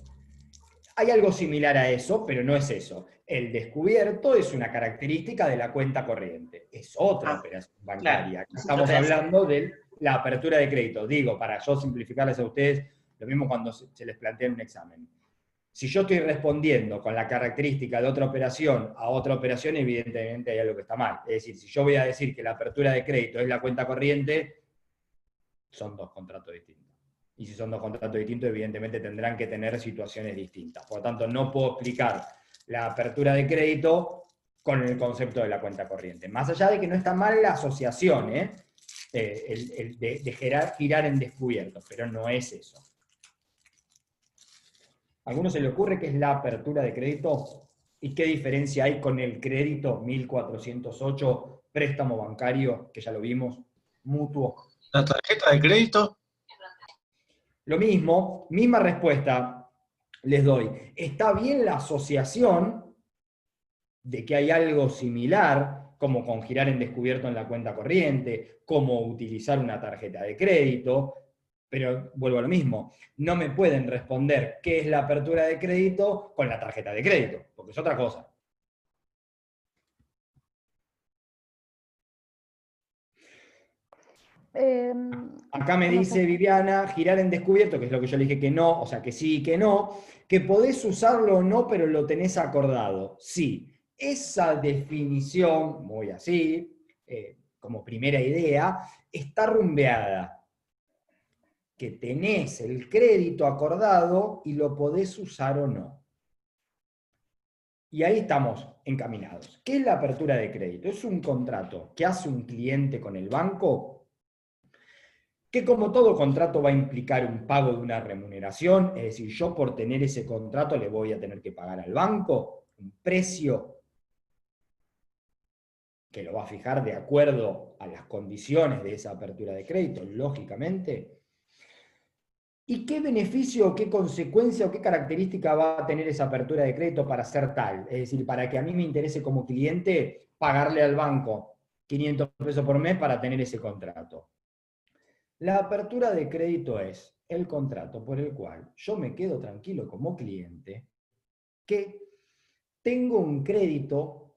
hay algo similar a eso, pero no es eso. El descubierto es una característica de la cuenta corriente, es otra operación bancaria. Claro, estamos hablando de la apertura de crédito. Digo, para yo simplificarles a ustedes, lo mismo cuando se les plantea en un examen. Si yo estoy respondiendo con la característica de otra operación a otra operación, evidentemente hay algo que está mal. Es decir, si yo voy a decir que la apertura de crédito es la cuenta corriente, son dos contratos distintos. Y si son dos contratos distintos, evidentemente tendrán que tener situaciones distintas. Por lo tanto, no puedo explicar la apertura de crédito con el concepto de la cuenta corriente. Más allá de que no está mal la asociación, el de girar en descubierto, pero no es eso. ¿A alguno se le ocurre qué es la apertura de crédito? ¿Y qué diferencia hay con el crédito 1408, préstamo bancario, que ya lo vimos, mutuo? ¿La tarjeta de crédito? Lo mismo, misma respuesta les doy. Está bien la asociación de que hay algo similar, como con girar en descubierto en la cuenta corriente, como utilizar una tarjeta de crédito, pero vuelvo a lo mismo, no me pueden responder qué es la apertura de crédito con la tarjeta de crédito, porque es otra cosa. Acá me dice Viviana, girar en descubierto, que es lo que yo le dije que no, o sea que sí y que no, que podés usarlo o no, pero lo tenés acordado. Sí, esa definición, muy así, como primera idea, está rumbeada. Que tenés el crédito acordado y lo podés usar o no. Y ahí estamos encaminados. ¿Qué es la apertura de crédito? Es un contrato que hace un cliente con el banco que como todo contrato va a implicar un pago de una remuneración, es decir, yo por tener ese contrato le voy a tener que pagar al banco un precio que lo va a fijar de acuerdo a las condiciones de esa apertura de crédito, lógicamente. ¿Y qué beneficio, qué consecuencia o qué característica va a tener esa apertura de crédito para ser tal? Es decir, para que a mí me interese como cliente pagarle al banco 500 pesos por mes para tener ese contrato. La apertura de crédito es el contrato por el cual yo me quedo tranquilo como cliente que tengo un crédito,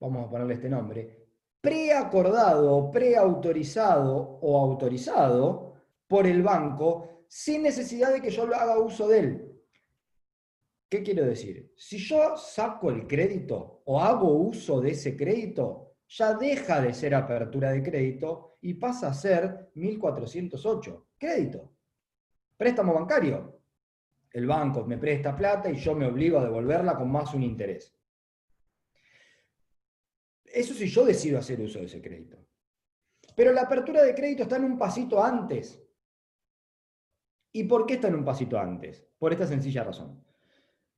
vamos a ponerle este nombre, preacordado, preautorizado o autorizado por el banco sin necesidad de que yo lo haga uso de él. ¿Qué quiero decir? Si yo saco el crédito o hago uso de ese crédito, ya deja de ser apertura de crédito y pasa a ser 1408, crédito, préstamo bancario. El banco me presta plata y yo me obligo a devolverla con más un interés. Eso si yo decido hacer uso de ese crédito. Pero la apertura de crédito está en un pasito antes. ¿Y por qué está en un pasito antes? Por esta sencilla razón.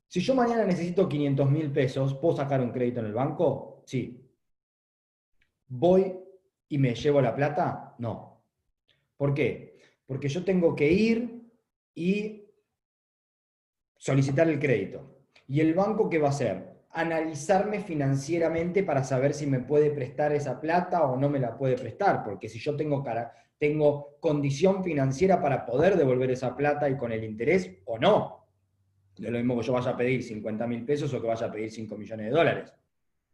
Si yo mañana necesito 500.000 pesos, ¿puedo sacar un crédito en el banco? Sí. ¿Voy y me llevo la plata? No. ¿Por qué? Porque yo tengo que ir y solicitar el crédito. ¿Y el banco qué va a hacer? Analizarme financieramente para saber si me puede prestar esa plata o no me la puede prestar, porque si yo tengo condición financiera para poder devolver esa plata y con el interés o no. No es lo mismo que yo vaya a pedir 50.000 pesos o que vaya a pedir 5 millones de dólares.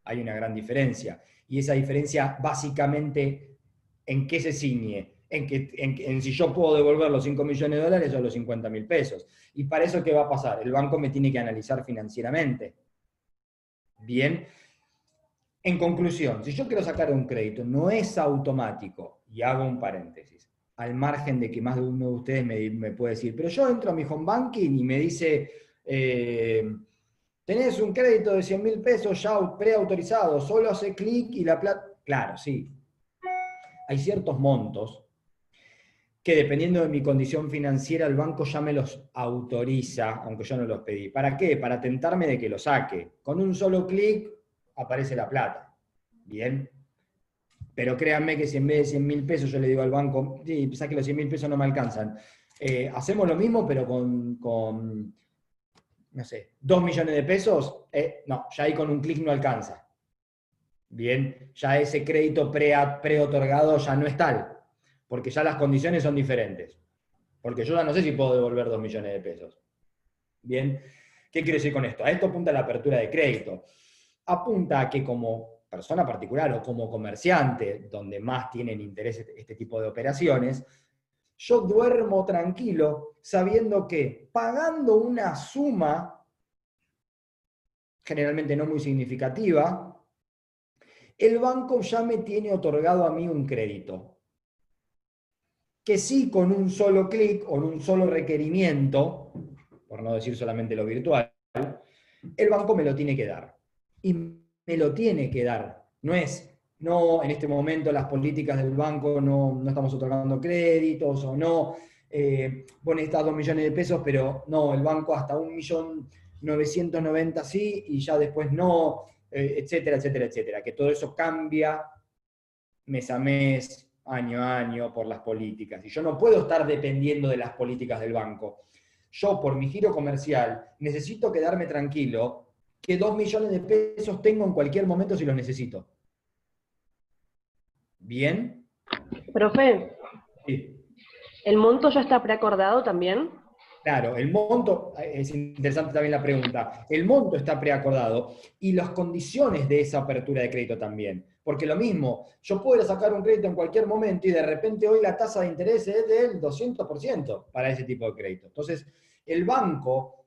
Hay una gran diferencia. Y esa diferencia básicamente, ¿en qué se ciñe? En si yo puedo devolver los 5 millones de dólares o los 50.000 pesos. Y para eso, ¿qué va a pasar? El banco me tiene que analizar financieramente. Bien. En conclusión, si yo quiero sacar un crédito, no es automático, y hago un paréntesis, al margen de que más de uno de ustedes me puede decir, pero yo entro a mi home banking y me dice, tenés un crédito de 100.000 pesos ya preautorizado, solo hace clic y la plata... Claro, sí. Hay ciertos montos que dependiendo de mi condición financiera, el banco ya me los autoriza, aunque yo no los pedí. ¿Para qué? Para tentarme de que lo saque. Con un solo clic aparece la plata. Bien. Pero créanme que si en vez de 100.000 pesos yo le digo al banco, sí, pensá que los 100.000 pesos no me alcanzan. Hacemos lo mismo, pero con no sé, 2 millones de pesos, no, ya ahí con un clic no alcanza. Bien, ya ese crédito preotorgado ya no es tal, porque ya las condiciones son diferentes. Porque yo ya no sé si puedo devolver 2 millones de pesos. Bien, ¿qué quiero decir con esto? A esto apunta la apertura de crédito. Apunta a que como persona particular o como comerciante, donde más tienen interés este tipo de operaciones, yo duermo tranquilo sabiendo que pagando una suma, generalmente no muy significativa, el banco ya me tiene otorgado a mí un crédito. Que sí, con un solo clic o en un solo requerimiento, por no decir solamente lo virtual, el banco me lo tiene que dar. Y me lo tiene que dar. No, en este momento las políticas del banco no estamos otorgando créditos o no, vos necesitas 2 millones de pesos, pero no, el banco hasta 1.990.000 sí y ya después no, etcétera, etcétera, etcétera. Que todo eso cambia mes a mes, año a año por las políticas. Y yo no puedo estar dependiendo de las políticas del banco. Yo, por mi giro comercial, necesito quedarme tranquilo que 2 millones de pesos tengo en cualquier momento si los necesito. ¿Bien? Profe, Sí. ¿el monto ya está preacordado también? Claro, el monto, es interesante también la pregunta, el monto está preacordado y las condiciones de esa apertura de crédito también. Porque lo mismo, yo puedo ir a sacar un crédito en cualquier momento y de repente hoy la tasa de interés es del 200% para ese tipo de crédito. Entonces, el banco,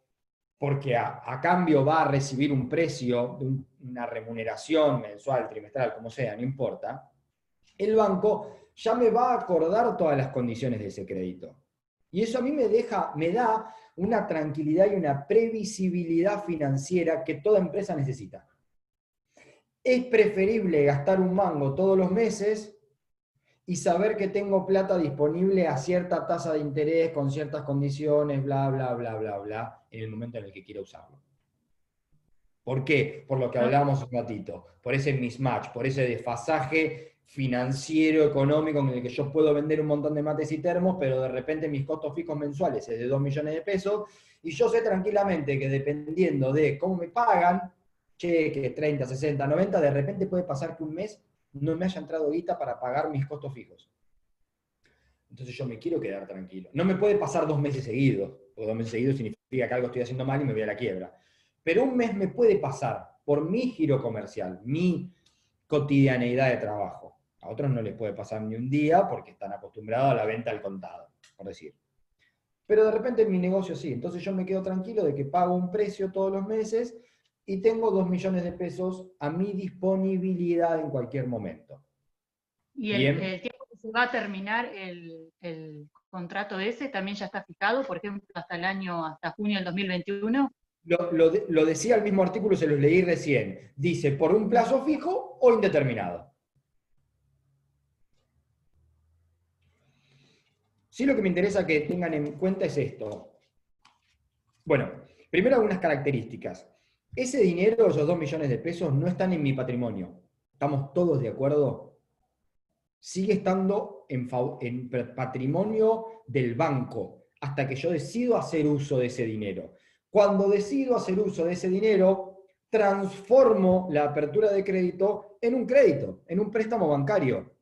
porque a cambio va a recibir un precio, una remuneración mensual, trimestral, como sea, no importa, el banco ya me va a acordar todas las condiciones de ese crédito. Y eso a mí me da una tranquilidad y una previsibilidad financiera que toda empresa necesita. Es preferible gastar un mango todos los meses y saber que tengo plata disponible a cierta tasa de interés, con ciertas condiciones, bla, bla, bla, bla, bla, en el momento en el que quiera usarlo. ¿Por qué? Por lo que hablábamos un ratito, por ese mismatch, por ese desfasaje financiero, económico, en el que yo puedo vender un montón de mates y termos, pero de repente mis costos fijos mensuales es de 2 millones de pesos, y yo sé tranquilamente que dependiendo de cómo me pagan, cheque, 30, 60, 90, de repente puede pasar que un mes no me haya entrado guita para pagar mis costos fijos. Entonces yo me quiero quedar tranquilo. No me puede pasar 2 meses seguidos, porque 2 meses seguidos significa que algo estoy haciendo mal y me voy a la quiebra. Pero un mes me puede pasar por mi giro comercial, mi cotidianeidad de trabajo. A otros no les puede pasar ni un día porque están acostumbrados a la venta al contado, por decir. Pero de repente en mi negocio sí. Entonces yo me quedo tranquilo de que pago un precio todos los meses y tengo 2 millones de pesos a mi disponibilidad en cualquier momento. ¿Y Bien. el tiempo que se va a terminar el contrato ese también ya está fijado, por ejemplo, hasta junio del 2021? Lo decía el mismo artículo, se los leí recién. Dice, por un plazo fijo o indeterminado. Sí, lo que me interesa que tengan en cuenta es esto. Bueno, primero algunas características. Ese dinero, esos 2 millones de pesos, no están en mi patrimonio. ¿Estamos todos de acuerdo? Sigue estando en patrimonio del banco, hasta que yo decido hacer uso de ese dinero. Cuando decido hacer uso de ese dinero, transformo la apertura de crédito, en un préstamo bancario.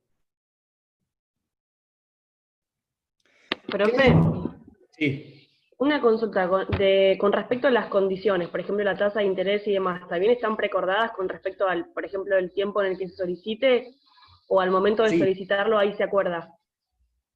Profe, Sí. una consulta con respecto a las condiciones, por ejemplo, la tasa de interés y demás, ¿también están precordadas con respecto al, por ejemplo, el tiempo en el que se solicite o al momento de Sí. solicitarlo ahí se acuerda?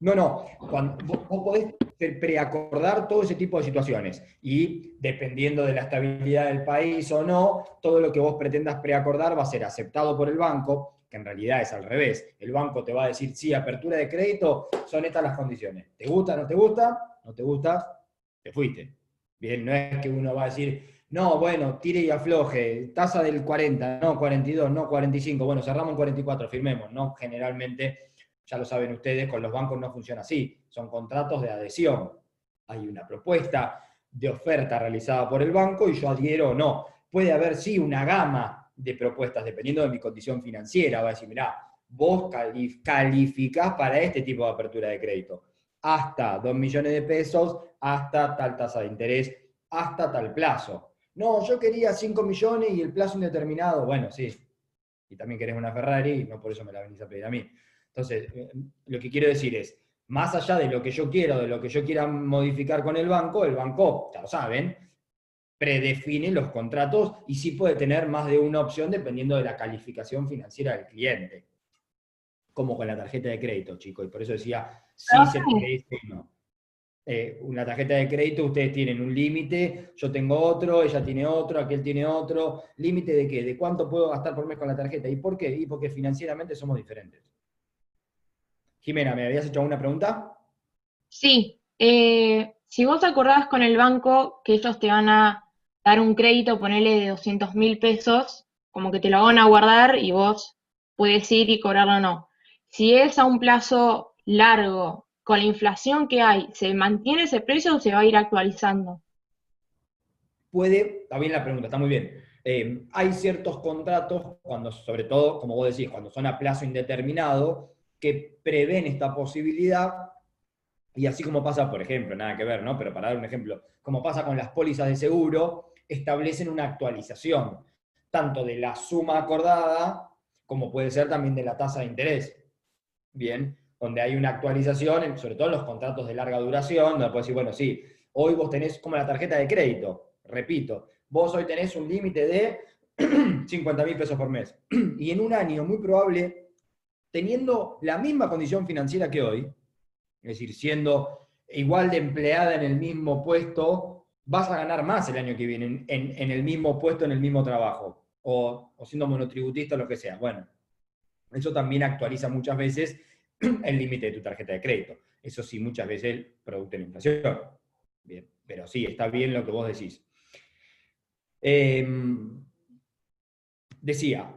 No. Vos podés preacordar todo ese tipo de situaciones. Y dependiendo de la estabilidad del país o no, todo lo que vos pretendas preacordar va a ser aceptado por el banco, que en realidad es al revés. El banco te va a decir, sí, apertura de crédito, son estas las condiciones. ¿Te gusta, no te gusta? No te gusta, te fuiste. Bien, no es que uno va a decir, no, bueno, tire y afloje, tasa del 40, no, 42, no, 45, bueno, cerramos en 44, firmemos. No, generalmente, ya lo saben ustedes, con los bancos no funciona así, son contratos de adhesión. Hay una propuesta de oferta realizada por el banco y yo adhiero o no. Puede haber, sí, una gama de propuestas, dependiendo de mi condición financiera. Va a decir, mirá, vos calificás para este tipo de apertura de crédito. Hasta 2 millones de pesos, hasta tal tasa de interés, hasta tal plazo. No, yo quería 5 millones y el plazo indeterminado. Bueno, sí. Y también querés una Ferrari, no por eso me la venís a pedir a mí. Entonces, lo que quiero decir es, más allá de lo que yo quiero, de lo que yo quiera modificar con el banco, ya lo saben, predefine los contratos y sí puede tener más de una opción dependiendo de la calificación financiera del cliente. Como con la tarjeta de crédito, chicos, y por eso decía, sí se puede, no. Una tarjeta de crédito, ustedes tienen un límite, yo tengo otro, ella tiene otro, aquel tiene otro. ¿Límite de qué? ¿De cuánto puedo gastar por mes con la tarjeta? ¿Y por qué? Y porque financieramente somos diferentes. Jimena, ¿me habías hecho alguna pregunta? Sí, si vos acordás con el banco que ellos te van a dar un crédito, ponele de 200.000 pesos, como que te lo van a guardar y vos puedes ir y cobrarlo o no. Si es a un plazo largo, con la inflación que hay, ¿se mantiene ese precio o se va a ir actualizando? Está bien la pregunta, está muy bien. Hay ciertos contratos, sobre todo, como vos decís, cuando son a plazo indeterminado, que prevén esta posibilidad, y así como pasa, por ejemplo, nada que ver, ¿no? Pero para dar un ejemplo, como pasa con las pólizas de seguro, establecen una actualización, tanto de la suma acordada, como puede ser también de la tasa de interés. Bien, donde hay una actualización, sobre todo en los contratos de larga duración, donde puedes decir, bueno, sí, hoy vos tenés como la tarjeta de crédito, repito, vos hoy tenés un límite de 50.000 pesos por mes. Y en un año, muy probable, teniendo la misma condición financiera que hoy, es decir, siendo igual de empleada en el mismo puesto, vas a ganar más el año que viene en el mismo puesto, en el mismo trabajo, o siendo monotributista o lo que sea. Bueno, eso también actualiza muchas veces el límite de tu tarjeta de crédito. Eso sí, muchas veces producto de la inflación. Bien, pero sí, está bien lo que vos decís. Decía,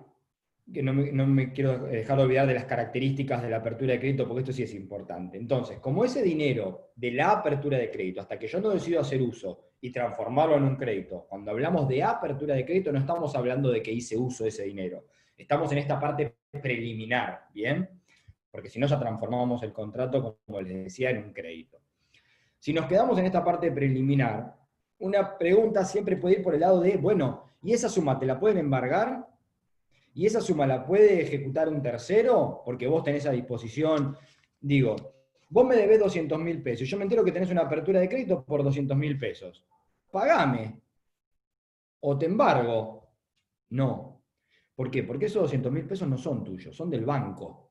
que no me quiero dejar de olvidar de las características de la apertura de crédito, porque esto sí es importante. Entonces, como ese dinero de la apertura de crédito, hasta que yo no decido hacer uso y transformarlo en un crédito, cuando hablamos de apertura de crédito no estamos hablando de que hice uso de ese dinero. Estamos en esta parte preliminar, ¿bien? Porque si no ya transformábamos el contrato, como les decía, en un crédito. Si nos quedamos en esta parte preliminar, una pregunta siempre puede ir por el lado de, bueno, ¿y esa suma te la pueden embargar? ¿Y esa suma la puede ejecutar un tercero? Porque vos tenés a disposición, digo, vos me debés 200.000 pesos, yo me entero que tenés una apertura de crédito por 200.000 pesos. Pagame. ¿O te embargo? No. ¿Por qué? Porque esos 200.000 pesos no son tuyos, son del banco.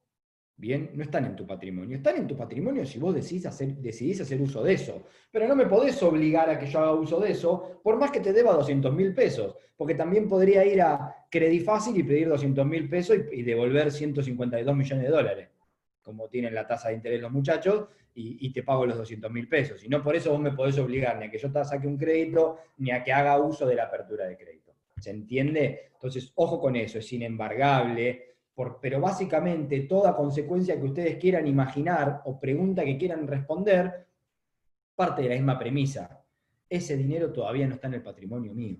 Bien, no están en tu patrimonio. Están en tu patrimonio si vos decidís hacer uso de eso. Pero no me podés obligar a que yo haga uso de eso, por más que te deba 200.000 pesos. Porque también podría ir a Credifácil y pedir 200.000 pesos y devolver 152 millones de dólares, como tienen la tasa de interés los muchachos, y te pago los 200.000 pesos. Y no por eso vos me podés obligar ni a que yo te saque un crédito, ni a que haga uso de la apertura de crédito. ¿Se entiende? Entonces, ojo con eso, es inembargable. Pero básicamente toda consecuencia que ustedes quieran imaginar o pregunta que quieran responder, parte de la misma premisa. Ese dinero todavía no está en el patrimonio mío.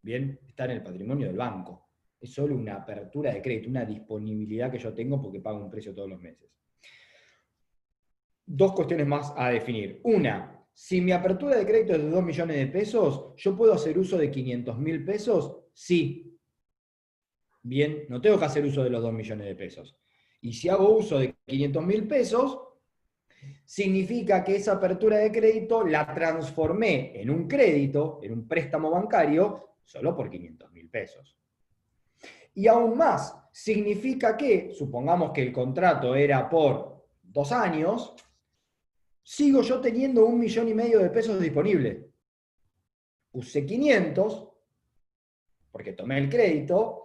Bien, está en el patrimonio del banco. Es solo una apertura de crédito, una disponibilidad que yo tengo porque pago un precio todos los meses. Dos cuestiones más a definir. Una, si mi apertura de crédito es de 2 millones de pesos, ¿yo puedo hacer uso de 500.000 pesos? Sí. Bien, no tengo que hacer uso de los 2 millones de pesos. Y si hago uso de 500.000 pesos, significa que esa apertura de crédito la transformé en un crédito, en un préstamo bancario, solo por 500.000 pesos. Y aún más, significa que, supongamos que el contrato era por 2 años, sigo yo teniendo 1,5 millones de pesos disponibles. Usé 500, porque tomé el crédito.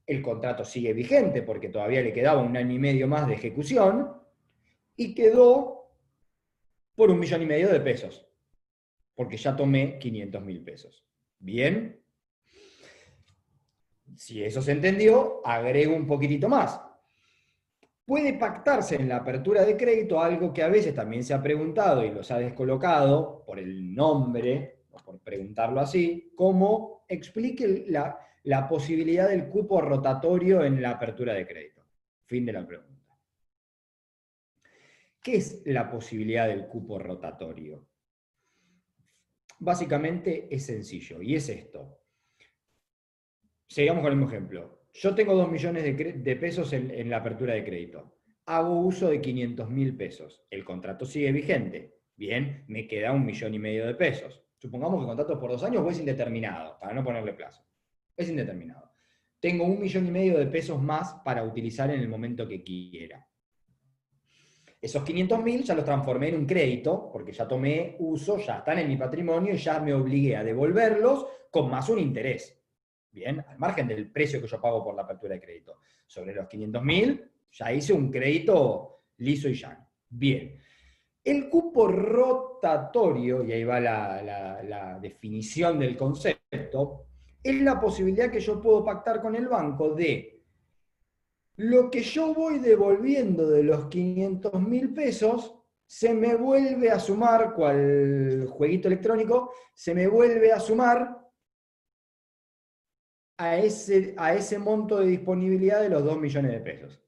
El contrato sigue vigente porque todavía le quedaba 1 año y medio más de ejecución y quedó por 1,5 millones de pesos, porque ya tomé 500.000 pesos. ¿Bien? Si eso se entendió, agrego un poquitito más. Puede pactarse en la apertura de crédito algo que a veces también se ha preguntado y los ha descolocado por el nombre, o por preguntarlo así, como explique la posibilidad del cupo rotatorio en la apertura de crédito. Fin de la pregunta. ¿Qué es la posibilidad del cupo rotatorio? Básicamente es sencillo, y es esto. Sigamos con el mismo ejemplo. Yo tengo 2 millones de pesos en la apertura de crédito. Hago uso de 500.000 pesos. El contrato sigue vigente. Bien, me queda 1,5 millones de pesos. Supongamos que el contrato es por 2 años o es indeterminado, para no ponerle plazo. Es indeterminado. Tengo 1,5 millones de pesos más para utilizar en el momento que quiera. Esos 500.000 ya los transformé en un crédito, porque ya tomé uso, ya están en mi patrimonio y ya me obligué a devolverlos con más un interés. Bien, al margen del precio que yo pago por la apertura de crédito. Sobre los 500.000, ya hice un crédito liso y llano. Bien. El cupo rotatorio, y ahí va la definición del concepto, es la posibilidad que yo puedo pactar con el banco de lo que yo voy devolviendo de los 500.000 pesos, se me vuelve a sumar, cual jueguito electrónico, se me vuelve a sumar a ese monto de disponibilidad de los 2 millones de pesos.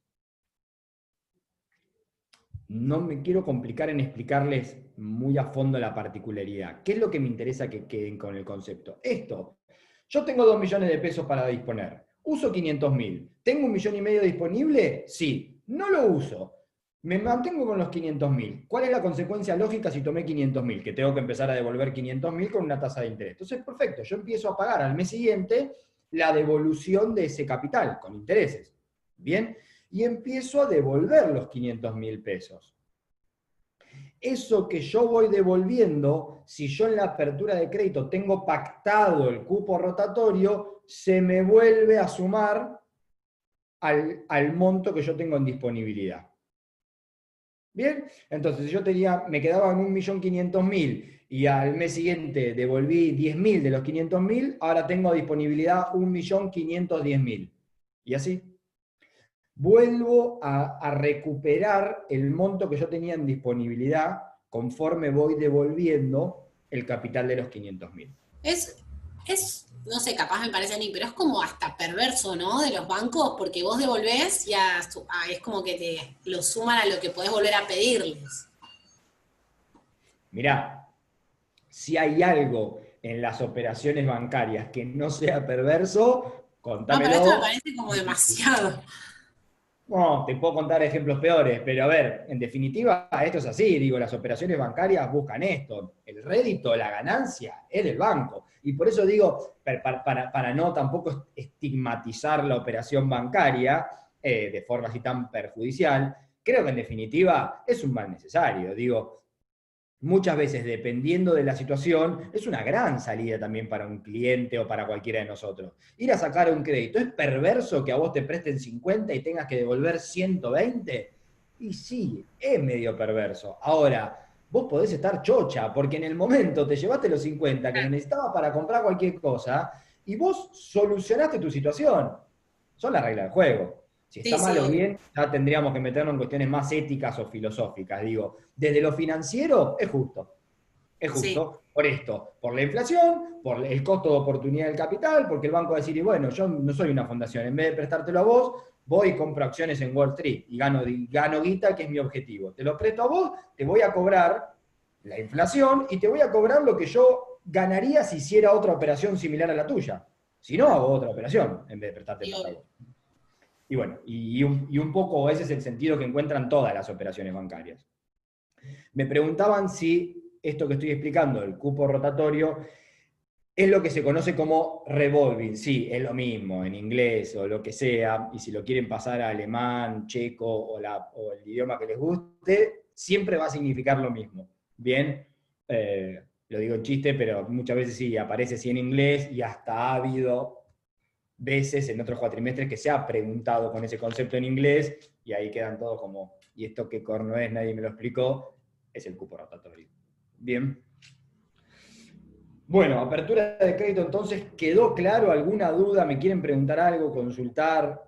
No me quiero complicar en explicarles muy a fondo la particularidad. ¿Qué es lo que me interesa que queden con el concepto? Esto, yo tengo 2 millones de pesos para disponer, uso 500.000, ¿tengo 1,5 millones disponible? Sí, no lo uso, me mantengo con los 500.000. ¿Cuál es la consecuencia lógica si tomé 500.000? Que tengo que empezar a devolver 500.000 con una tasa de interés. Entonces, perfecto, yo empiezo a pagar al mes siguiente la devolución de ese capital, con intereses. ¿Bien? Y empiezo a devolver los 500.000 pesos. Eso que yo voy devolviendo, si yo en la apertura de crédito tengo pactado el cupo rotatorio, se me vuelve a sumar al monto que yo tengo en disponibilidad. ¿Bien? Entonces, si yo me quedaba en 1.500.000 y al mes siguiente devolví 10.000 de los 500.000, ahora tengo a disponibilidad 1.510.000. Y así. Vuelvo a recuperar el monto que yo tenía en disponibilidad conforme voy devolviendo el capital de los 500.000. No sé, capaz me parece a mí, pero es como hasta perverso, ¿no? De los bancos, porque vos devolvés y es como que te lo suman a lo que podés volver a pedirles. Mirá, si hay algo en las operaciones bancarias que no sea perverso, contámelo. No, pero esto me parece como demasiado. No, te puedo contar ejemplos peores, pero a ver, en definitiva, esto es así, digo, las operaciones bancarias buscan esto, el rédito, la ganancia, es del banco. Y por eso digo, para no tampoco estigmatizar la operación bancaria, de forma así tan perjudicial, creo que en definitiva es un mal necesario. Digo, muchas veces, dependiendo de la situación, es una gran salida también para un cliente o para cualquiera de nosotros. Ir a sacar un crédito, ¿es perverso que a vos te presten 50 y tengas que devolver 120? Y sí, es medio perverso. Ahora, vos podés estar chocha, porque en el momento te llevaste los 50 que necesitabas para comprar cualquier cosa, y vos solucionaste tu situación. Son las reglas del juego. Si está mal o bien, ya tendríamos que meternos en cuestiones más éticas o filosóficas. Digo, desde lo financiero es justo. Es justo por esto, por la inflación, por el costo de oportunidad del capital, porque el banco va a decir, y bueno, yo no soy una fundación, en vez de prestártelo a vos, voy y compro acciones en Wall Street y gano guita, que es mi objetivo. Te lo presto a vos, te voy a cobrar la inflación y te voy a cobrar lo que yo ganaría si hiciera otra operación similar a la tuya. Si no, hago otra operación en vez de prestarte plata a vos. Y bueno, y un poco ese es el sentido que encuentran todas las operaciones bancarias. Me preguntaban si esto que estoy explicando, el cupo rotatorio, es lo que se conoce como revolving. Sí, es lo mismo en inglés o lo que sea, y si lo quieren pasar a alemán, checo o el idioma que les guste, siempre va a significar lo mismo. Bien, lo digo en chiste, pero muchas veces sí, aparece así en inglés y hasta ha habido veces en otros cuatrimestres que se ha preguntado con ese concepto en inglés y ahí quedan todos como, ¿y esto qué corno es? Nadie me lo explicó. Es el cupo rotatorio. Bien. Bueno, apertura de crédito entonces, ¿quedó claro? ¿Alguna duda? ¿Me quieren preguntar algo? ¿Consultar?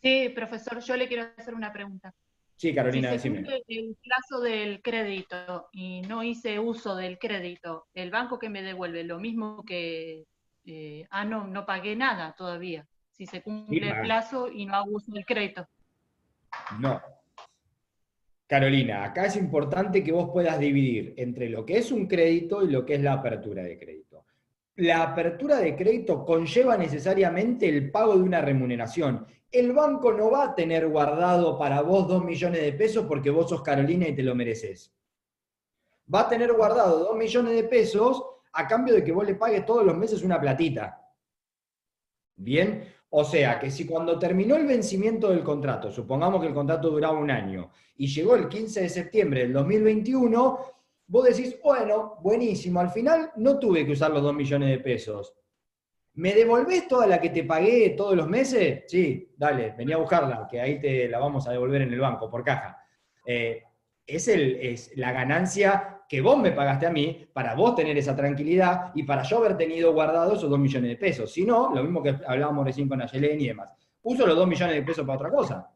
Sí, profesor, yo le quiero hacer una pregunta. Sí, Carolina, si se decime. cumple el plazo del crédito y no hice uso del crédito, ¿el banco que me devuelve lo mismo que... no pagué nada todavía, si se cumple el plazo y no hago uso del crédito? No. Carolina, acá es importante que vos puedas dividir entre lo que es un crédito y lo que es la apertura de crédito. La apertura de crédito conlleva necesariamente el pago de una remuneración. El banco no va a tener guardado para vos 2 millones de pesos porque vos sos Carolina y te lo mereces. Va a tener guardado 2 millones de pesos a cambio de que vos le pagues todos los meses una platita. ¿Bien? O sea, que si cuando terminó el vencimiento del contrato, supongamos que el contrato duraba un año, y llegó el 15 de septiembre del 2021, vos decís, bueno, buenísimo, al final no tuve que usar los 2 millones de pesos. ¿Me devolvés toda la que te pagué todos los meses? Sí, dale, vení a buscarla, que ahí te la vamos a devolver en el banco, por caja. Es la ganancia que vos me pagaste a mí, para vos tener esa tranquilidad y para yo haber tenido guardado esos 2 millones de pesos. Si no, lo mismo que hablábamos recién con Ayelen y demás. Uso los 2 millones de pesos para otra cosa.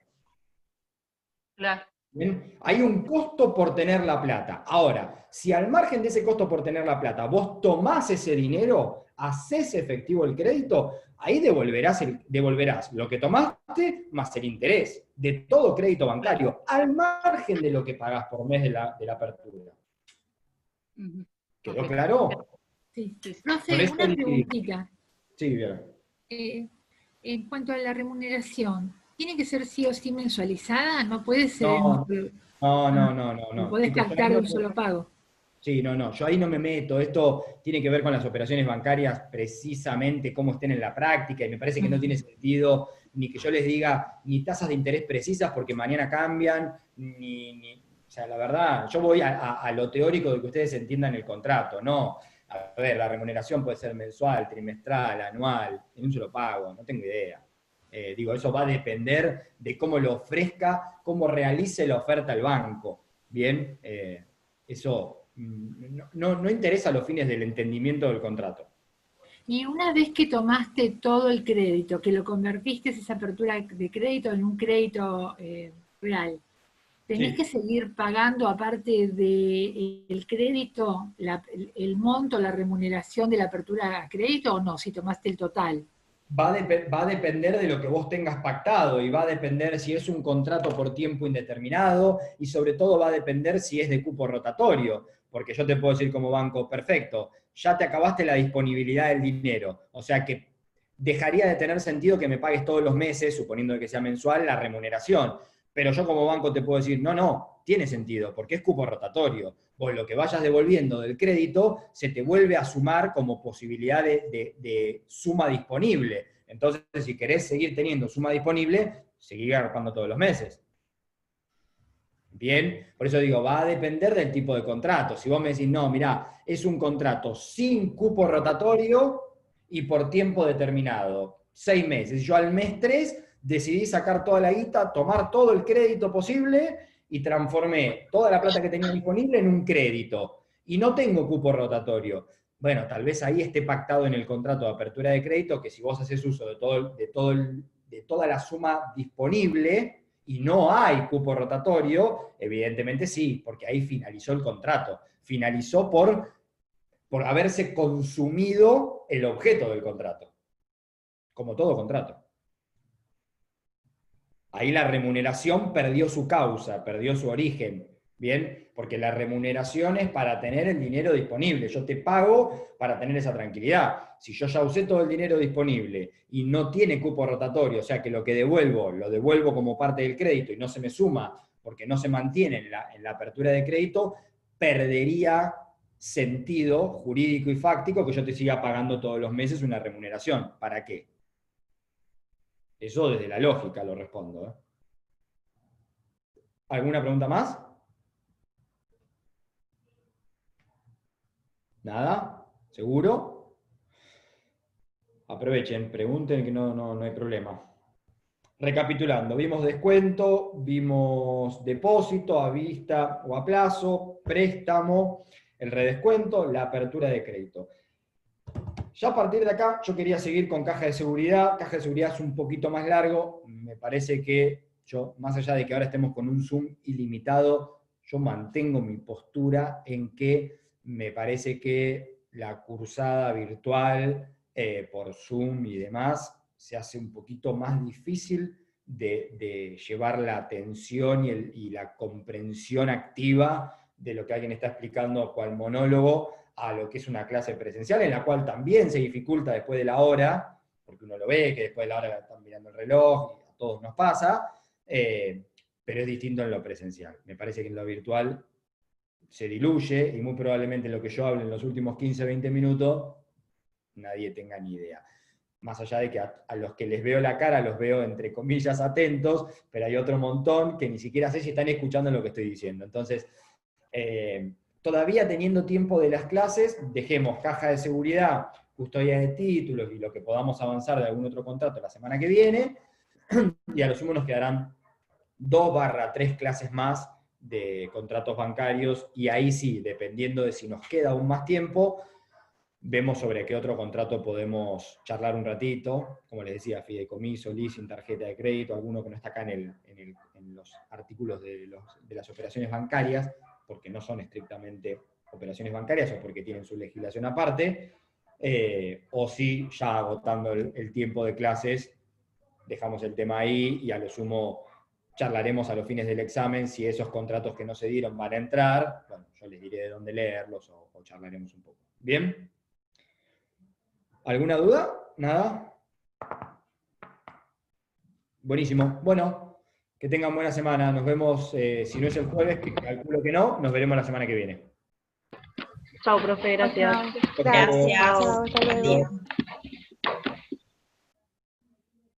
Claro. ¿Bien? Hay un costo por tener la plata. Ahora, si al margen de ese costo por tener la plata, vos tomás ese dinero, hacés efectivo el crédito, ahí devolverás lo que tomaste más el interés de todo crédito bancario, al margen de lo que pagás por mes de la apertura. ¿Quedó claro? Sí. Profe, una preguntita. Sí, bien. En cuanto a la remuneración, ¿tiene que ser sí o sí mensualizada? ¿No puede ser? No. ¿No podés captar de un solo pago? Sí, no, yo ahí no me meto. Esto tiene que ver con las operaciones bancarias, precisamente cómo estén en la práctica, y me parece que no tiene sentido ni que yo les diga ni tasas de interés precisas porque mañana cambian, o sea, la verdad, yo voy a lo teórico de que ustedes entiendan el contrato, no. A ver, la remuneración puede ser mensual, trimestral, anual, en un solo pago, no tengo idea. Eso va a depender de cómo lo ofrezca, cómo realice la oferta al banco. Bien, eso no interesa a los fines del entendimiento del contrato. Y una vez que tomaste todo el crédito, que lo convertiste esa apertura de crédito en un crédito real, ¿tenés que seguir pagando, aparte del crédito, el monto, la remuneración de la apertura a crédito o no, si tomaste el total? Va a depender de lo que vos tengas pactado y va a depender si es un contrato por tiempo indeterminado y sobre todo va a depender si es de cupo rotatorio, porque yo te puedo decir como banco, perfecto, ya te acabaste la disponibilidad del dinero, o sea que dejaría de tener sentido que me pagues todos los meses, suponiendo que sea mensual, la remuneración. Pero yo como banco te puedo decir, no, tiene sentido, porque es cupo rotatorio. Vos lo que vayas devolviendo del crédito se te vuelve a sumar como posibilidad de suma disponible. Entonces, si querés seguir teniendo suma disponible, seguir agarrando todos los meses. Bien, por eso digo, va a depender del tipo de contrato. Si vos me decís, no, mirá, es un contrato sin cupo rotatorio y por tiempo determinado, 6 meses. Yo al mes 3 decidí sacar toda la guita, tomar todo el crédito posible y transformé toda la plata que tenía disponible en un crédito. Y no tengo cupo rotatorio. Bueno, tal vez ahí esté pactado en el contrato de apertura de crédito que si vos haces uso de toda la suma disponible y no hay cupo rotatorio, evidentemente sí, porque ahí finalizó el contrato. Finalizó por haberse consumido el objeto del contrato. Como todo contrato. Ahí la remuneración perdió su causa, perdió su origen. ¿Bien? Porque la remuneración es para tener el dinero disponible. Yo te pago para tener esa tranquilidad. Si yo ya usé todo el dinero disponible y no tiene cupo rotatorio, o sea que lo que devuelvo, lo devuelvo como parte del crédito y no se me suma porque no se mantiene en la apertura de crédito, perdería sentido jurídico y fáctico que yo te siga pagando todos los meses una remuneración. ¿Para qué? Eso desde la lógica lo respondo, ¿eh? ¿Alguna pregunta más? ¿Nada? ¿Seguro? Aprovechen, pregunten que no hay problema. Recapitulando, vimos descuento, vimos depósito a vista o a plazo, préstamo, el redescuento, la apertura de crédito. Ya a partir de acá yo quería seguir con caja de seguridad. Caja de seguridad es un poquito más largo. Me parece que yo, más allá de que ahora estemos con un Zoom ilimitado, yo mantengo mi postura en que me parece que la cursada virtual por Zoom y demás se hace un poquito más difícil de llevar la atención y la comprensión activa de lo que alguien está explicando cual monólogo a lo que es una clase presencial, en la cual también se dificulta después de la hora, porque uno lo ve, que después de la hora están mirando el reloj, y a todos nos pasa, pero es distinto en lo presencial. Me parece que en lo virtual se diluye, y muy probablemente lo que yo hable en los últimos 15, 20 minutos, nadie tenga ni idea. Más allá de que a los que les veo la cara, los veo entre comillas atentos, pero hay otro montón que ni siquiera sé si están escuchando lo que estoy diciendo. Entonces, todavía teniendo tiempo de las clases, dejemos caja de seguridad, custodia de títulos y lo que podamos avanzar de algún otro contrato la semana que viene, y a lo sumo nos quedarán 2/3 clases más de contratos bancarios, y ahí sí, dependiendo de si nos queda aún más tiempo, vemos sobre qué otro contrato podemos charlar un ratito, como les decía, fideicomiso, leasing, tarjeta de crédito, alguno que no está acá en los artículos de las operaciones bancarias, porque no son estrictamente operaciones bancarias o porque tienen su legislación aparte, o si ya agotando el tiempo de clases, dejamos el tema ahí y a lo sumo charlaremos a los fines del examen si esos contratos que no se dieron van a entrar. Bueno, yo les diré de dónde leerlos o charlaremos un poco. ¿Bien? ¿Alguna duda? ¿Nada? Buenísimo. Bueno, que tengan buena semana. Nos vemos, si no es el jueves, que calculo que no, nos veremos la semana que viene. Chao, profe, gracias. Gracias. Chao, hasta luego.